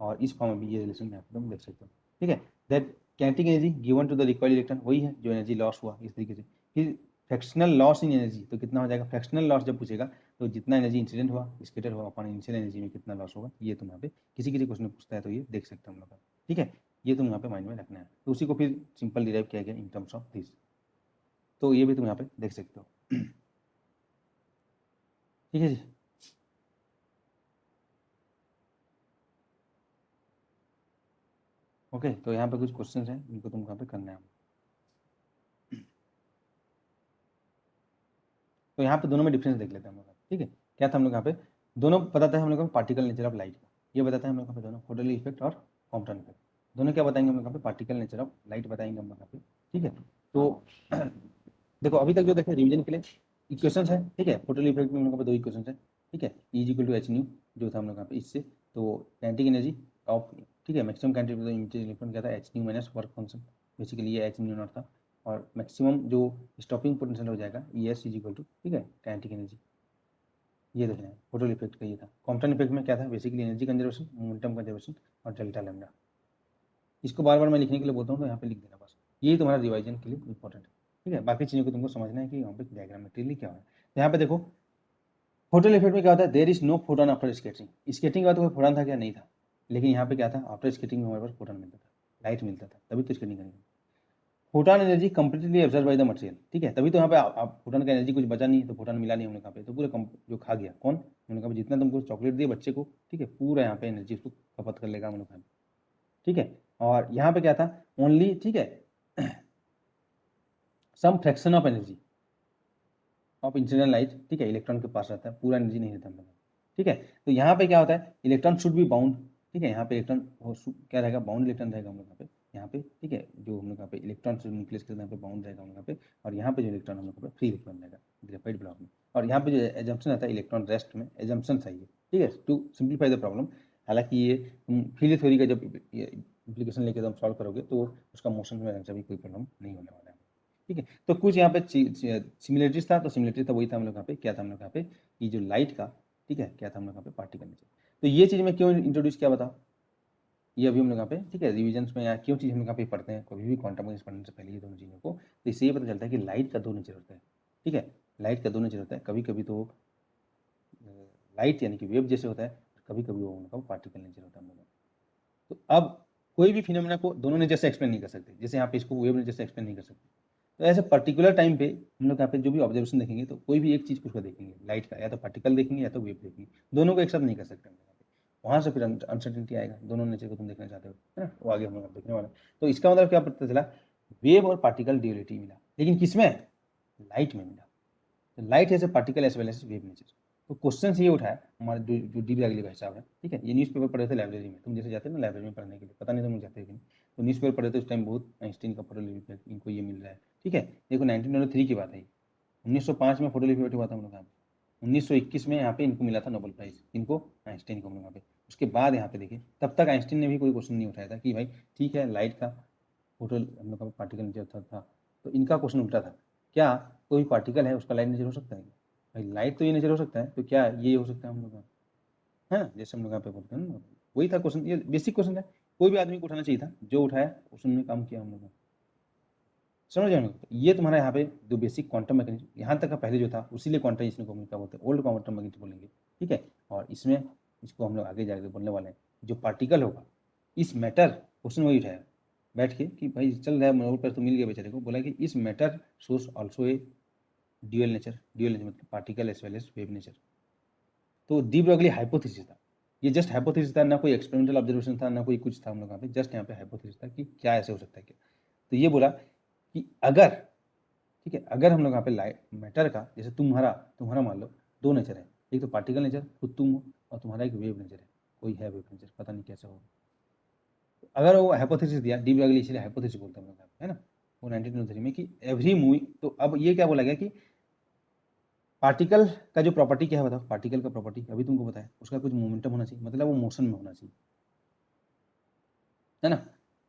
और इस फॉर्म में भी ये रिलेशन यहाँ पे तुम देख सकते हो, ठीक है। That kinetic energy given to the required electron वही है जो एनर्जी लॉस हुआ इस तरीके से। फिर फ्रैक्शनल लॉस इन एनर्जी, तो कितना हो जाएगा फ्रैक्शनल लॉस जब पूछेगा, तो जितना एनर्जी इंसिडेंट हुआ स्कैटर हुआ अपन इनिशियल एनर्जी में कितना लॉस होगा, ये तुम यहाँ पे किसी किसी क्वेश्चन में पूछता है तो ये देख सकते हो हम लोग, ठीक है। ये तुम यहाँ पे माइंड में रखना है, तो उसी को फिर सिंपल डिराइव किया गया इन टर्म्स ऑफ दिस, तो ये भी तुम यहाँ पे देख सकते हो। ठीक है जी। ओके तो यहाँ पे कुछ क्वेश्चंस हैं इनको तुम यहाँ पे करना है। तो यहाँ पे दोनों में डिफरेंस देख लेते हैं हम लोग, ठीक है। क्या था हम लोग यहाँ पे, दोनों बताता है हम लोग को पार्टिकल नेचर ऑफ लाइट का, ये बताता है हम लोग यहाँ पे दोनों फोटोली इफेक्ट और कॉम्पटन इफेक्ट, दोनों क्या बताएंगे हम लोग यहाँ पे पार्टिकल नेचर ऑफ लाइट बताएंगे हम लोग यहाँ पे, ठीक है। तो देखो अभी तक जो देखे रिविजन के लिए इक्वेशन है, ठीक है, फोटोली इफेक्ट में हम लोग यहाँ पे दो इक्वेशन है, ठीक है, e equal to h nu जो था हम लोग यहाँ पे इससे, तो काइनेटिक एनर्जी ऑफ, ठीक है, मैक्सिमम काइनेटिक इलेक्ट्रॉन क्या था h nu minus work function, basically ये एच न्यू नॉट था, और मैक्सिमम जो स्टॉपिंग पोटेंशियल हो जाएगा e s is equal to, ठीक है, काइनेटिक एनर्जी, ये देखना है फोटोल इफेक्ट का ये था। कॉम्पटन इफेक्ट में क्या था basically energy conservation momentum conservation और डेल्टा लैम्डा, इसको बार बार मैं लिखने के लिए बोलता हूँ तो यहाँ पे लिख देना बस, ये तुम्हारा रिवाइजन के लिए इंपॉर्टेंट है, ठीक है। बाकी चीज़ों को तुमको समझना है कि यहाँ पे डायग्राम में क्लियरली क्या है। तो यहाँ पे देखो फोटोल इफेक्ट में क्या होता है there is no photon after scattering, scattering का तो कोई फोटोन था क्या, नहीं था, लेकिन यहाँ पे क्या था आफ्टर स्केटिंग में हमारे पास फोटोन मिलता था, लाइट मिलता था, तभी तो स्केटिंग करेंगे। Photon energy completely absorb by the material, ठीक है, तभी तो यहाँ पे आप फोटोन का एनर्जी कुछ बचा नहीं है, तो फोटोन मिला नहीं हम लोग यहाँ पे, तो पूरा जो खा गया कौन, हम लोग जितना तुमको चॉकलेट दिए बच्चे को, ठीक है, पूरा यहाँ पे एनर्जी उसको खपत कर लेगा हम लोग, ठीक है। और यहाँ पे क्या था ओनली, ठीक है, some fraction of energy of incident light, ठीक है, इलेक्ट्रॉन के पास रहता है, पूरा एनर्जी नहीं रहता हम लोग, ठीक है। तो यहाँ पे क्या होता है इलेक्ट्रॉन शुड बी बाउंड, ठीक है, यहाँ पे इलेक्ट्रॉन क्या रहेगा बाउंड इलेक्ट्रॉन रहेगा हम लोग यहाँ पे, ठीक है, जो हम लोग यहाँ पे इलेक्ट्रॉन से न्यूक्लियस के यहाँ पे बाउंड रहेगा हम लोग यहाँ पे, और यहाँ पे जो इलेक्ट्रॉन हम लोग यहाँ पे फ्री इलेक्ट्रॉन रहेगा ग्रेफाइट ब्लॉक में, और यहाँ पे जो एजम्पशन आता है इलेक्ट्रॉन रेस्ट में, एजम्पशन चाहिए, ठीक है, टू सिंप्लीफाई द प्रॉब्लम। हालांकि ये तुम फील्ड थ्योरी का जब इम्प्लीकेशन लेके तुम सॉल्व करोगे तो उसका मोशन में भी कोई प्रॉब्लम नहीं होने वाला है, ठीक है। तो कुछ यहाँ पे सिमिलरिटीज था, तो सिमिलरिटी था वही था हम लोग यहाँ पे, क्या था हम लोग यहाँ पे कि जो लाइट का, ठीक है, क्या था हम लोग यहाँ पे पार्टिकल नेचर, तो ये चीज़ में क्यों इंट्रोड्यूस किया बताओ, ये अभी हम लोग यहाँ पे, ठीक है, रिविजन में या क्यों चीज़ हम लोग यहाँ पे पढ़ते हैं कभी भी क्वांटम मैकेनिक्स पढ़ने से पहले ये दोनों चीज़ों को, तो इससे ये पता चलता है कि लाइट का दो नेचर होता है, ठीक है, लाइट का दो नेचर होता है, कभी कभी तो लाइट यानी कि वेव जैसे होता है, कभी कभी वो उनका पार्टिकल नेचर होता है हम लोग। तो अब कोई भी फिनोमेना को दोनों नेचर से एक्सप्लेन नहीं कर सकते, जैसे यहाँ पे इसको वेव नेचर से एक्सप्लेन नहीं कर सकते, तो ऐसे पर्टिकुलर टाइम पे हम लोग यहाँ पे जो भी ऑब्जर्वेशन देखेंगे तो कोई भी एक चीज़ को देखेंगे लाइट का, या तो पार्टिकल देखेंगे या तो वेव देखेंगे, दोनों को एक साथ नहीं कर सकते हम लोग यहाँ पे, वहाँ से फिर अनसर्टेनिटी आएगा, दोनों नेचर को तुम देखना चाहते हो, है ना, वो आगे हम लोग देखने वाला। तो इसका मतलब क्या पता चला वेव और पार्टिकल ड्यूअलिटी मिला, लेकिन किसमें, लाइट में मिला, तो light has a particle as well as wave nature. तो क्वेश्चन ये उठाया हमारे जो डी अगली भाई साहब है, ठीक है, ये न्यूज़पेपर पढ़े थे लाइब्रेरी में, तुम जैसे जाते हो ना लाइब्रेरी में पढ़ने के लिए, पता नहीं तुम जाते हो कि नहीं, तो न्यूज़पेपर पढ़े थे उस टाइम, बहुत आइंस्टीन का फोटो इनको ये मिल रहा है, ठीक है। देखो 1903 की बात है, 1905 में फोटो हुआ था हम लोग यहाँ पे, 1921 में यहाँ पे इनको मिला था नोबेल प्राइज, इनको आइंस्टीन को हम लोग यहाँ पे, उसके बाद यहाँ पे देखिए, तब तक आइंस्टीन ने भी कोई क्वेश्चन नहीं उठाया था कि भाई ठीक है लाइट का फोटो हम लोग का पार्टिकल नेचर था, तो इनका क्वेश्चन उल्टा था, क्या कोई पार्टिकल है उसका लाइट नेचर हो सकता है? भाई लाइट तो ये नेचर हो सकता है, तो क्या ये हो सकता है हम लोग का, है ना, जैसे हम लोग यहाँ पे बोलते हैं ना, वही था क्वेश्चन, ये बेसिक क्वेश्चन था, कोई भी आदमी को उठाना चाहिए था, जो उठाया उसने काम किया हम लोग का। समझ रहे हो? ये तुम्हारा यहाँ पे जो बेसिक क्वांटम मैकेनिज्म यहाँ तक का पहले जो था, उसीलिए क्वांटाइजेशन को हम क्या बोलते हैं, ओल्ड क्वांटम मैकेनिज्म बोलेंगे, ठीक है। और इसमें इसको हम लोग आगे जाकर बोलने वाले हैं, जो पार्टिकल होगा इस मैटर, क्वेश्चन वही उठाया बैठ के कि भाई चल रहा है मोड़ पर, तो मिल गया बेचारे को, बोला कि इस matter source also a dual nature, dual nature मतलब particle as well as wave nature. तो डी ब्रोगली हाइपोथेसिस था, ये जस्ट हाइपोथेसिस था, ना कोई एक्सपेरिमेंटल ऑब्जर्वेशन था, ना कोई कुछ था हम लोग यहाँ पे, जस्ट यहाँ पे हाइपोथेसिस था कि क्या ऐसे हो सकता है क्या। तो ये बोला कि अगर, ठीक है, अगर हम लोग यहाँ पे लाइट मैटर का, जैसे तुम्हारा तुम्हारा मान लो दो नेचर है, एक तो पार्टिकल नेचर खुद तुम हो, और तुम्हारा एक वेव नेचर है, कोई है वेव नेचर, पता नहीं कैसे होगा। तो अगर वो हाइपोथेसिस दिया, डी ब्रोगली इसलिए हाइपोथेसिस बोलते हैं हम लोग, है ना, वो 1923 में कि एवरी मूविंग, तो अब ये क्या बोला गया कि पार्टिकल का जो प्रॉपर्टी क्या है बताओ, पार्टिकल का प्रॉपर्टी अभी तुमको बताया, उसका कुछ मोमेंटम होना चाहिए, मतलब वो मोशन में होना चाहिए, है ना।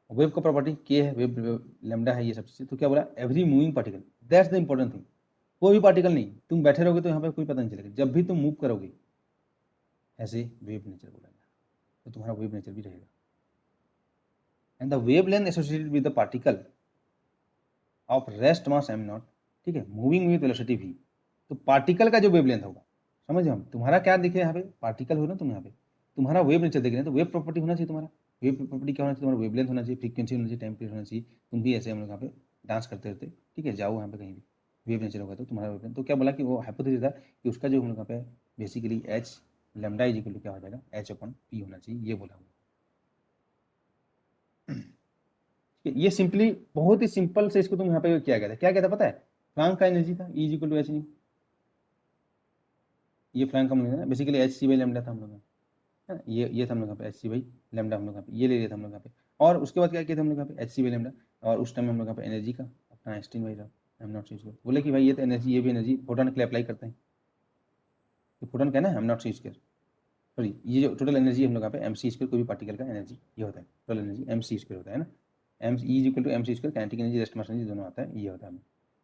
वेव का प्रॉपर्टी के है, वेव लेमडा है, ये सब चीज़ें, तो क्या बोला, every moving particle, that's the important thing. कोई भी पार्टिकल नहीं, तुम बैठे रहोगे तो यहाँ पे कोई पता नहीं चलेगा, जब भी तुम मूव करोगे ऐसे वेव नेचर बोला गया, तो तुम्हारा वेव नेचर भी रहेगा। And the wave length associated with the particle of rest mass M naught, ठीक है, मूविंग विद वेलोसिटी वी, तो पार्टिकल का जो वेव लेंथ होगा, समझ हम, तुम्हारा क्या दिखे यहाँ पे, पार्टिकल हो ना तुम यहाँ पे, तुम्हारा वेव नेचर देख रहे हैं, तो वेव प्रॉपर्टी होना चाहिए तुम्हारा, वेव प्रॉपर्टी क्या होना चाहिए, तुम्हारा वेव लेंथ होना चाहिए, फ्रीक्वेंसी होना चाहिए, टाइम पीरियड होना चाहिए, तुम भी ऐसे हम लोग यहाँ पे डांस करते रहते, ठीक है, जाओ यहाँ पे कहीं भी, वेव नेचर होगा तो तुम्हारा वेव लेंथ, तो क्या बोला कि वो हाइपोथेसिस था कि उसका जो हम लोग यहाँ पे basically h lambda is equal to क्या हो जाएगा, एच अपॉन पी होना चाहिए, ये बोला हमने। ये सिंपली बहुत ही सिंपल से इसको तुम यहाँ पे किया गया था, क्या कहता पता है, प्लैंक का एनर्जी था, ई इक्वल टू एच, ये प्लैंक का मतलब basically h c by lambda था हम लोग, है ना, ये था हम लोग यहाँ पे एच सी बाई लेमडा, हम लोग यहाँ पे ये ले लिया था हम लोग यहाँ पे, और उसके बाद क्या किया था हम लोग यहाँ पे एच सी बाई लेमडा, और उस टाइम हम लोग यहाँ पे एनर्जी का अपना आइंस्टीन वही रहा, एम नॉट सी स्क्वायर, बोले कि भाई ये तो एनर्जी, ये भी एनर्जी फोटोन के लिए अप्लाई करते हैं, तो फोटोन क्या है ना, m naught c square, sorry ये जो टोटल एनर्जी हम लोग यहाँ पे एम सी स्क्वायर, कोई भी पार्टिकल का एनर्जी ये होता है, total energy m c square होता है ना, m e is equal to m c square, kinetic energy rest mass energy दोनों आता है, ये होता है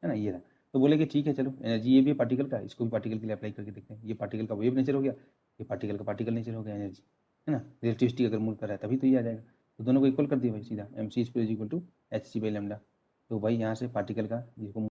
ना, ये था। तो बोले कि ठीक है चलो, एनर्जी ये भी है पार्टिकल का, इसको भी पार्टिकल के लिए अप्लाई करके देखते हैं, ये पार्टिकल का वेव नेचर हो गया, ये पार्टिकल का पार्टिकल नेचर हो गया एनर्जी, है ना, रिलेटिविटी अगर मूल पर है तभी तो ये आ जाएगा, तो दोनों को इक्वल कर दिया भाई सीधा, m c square is equal to h c by lambda, तो भाई यहाँ से पार्टिकल का जिसको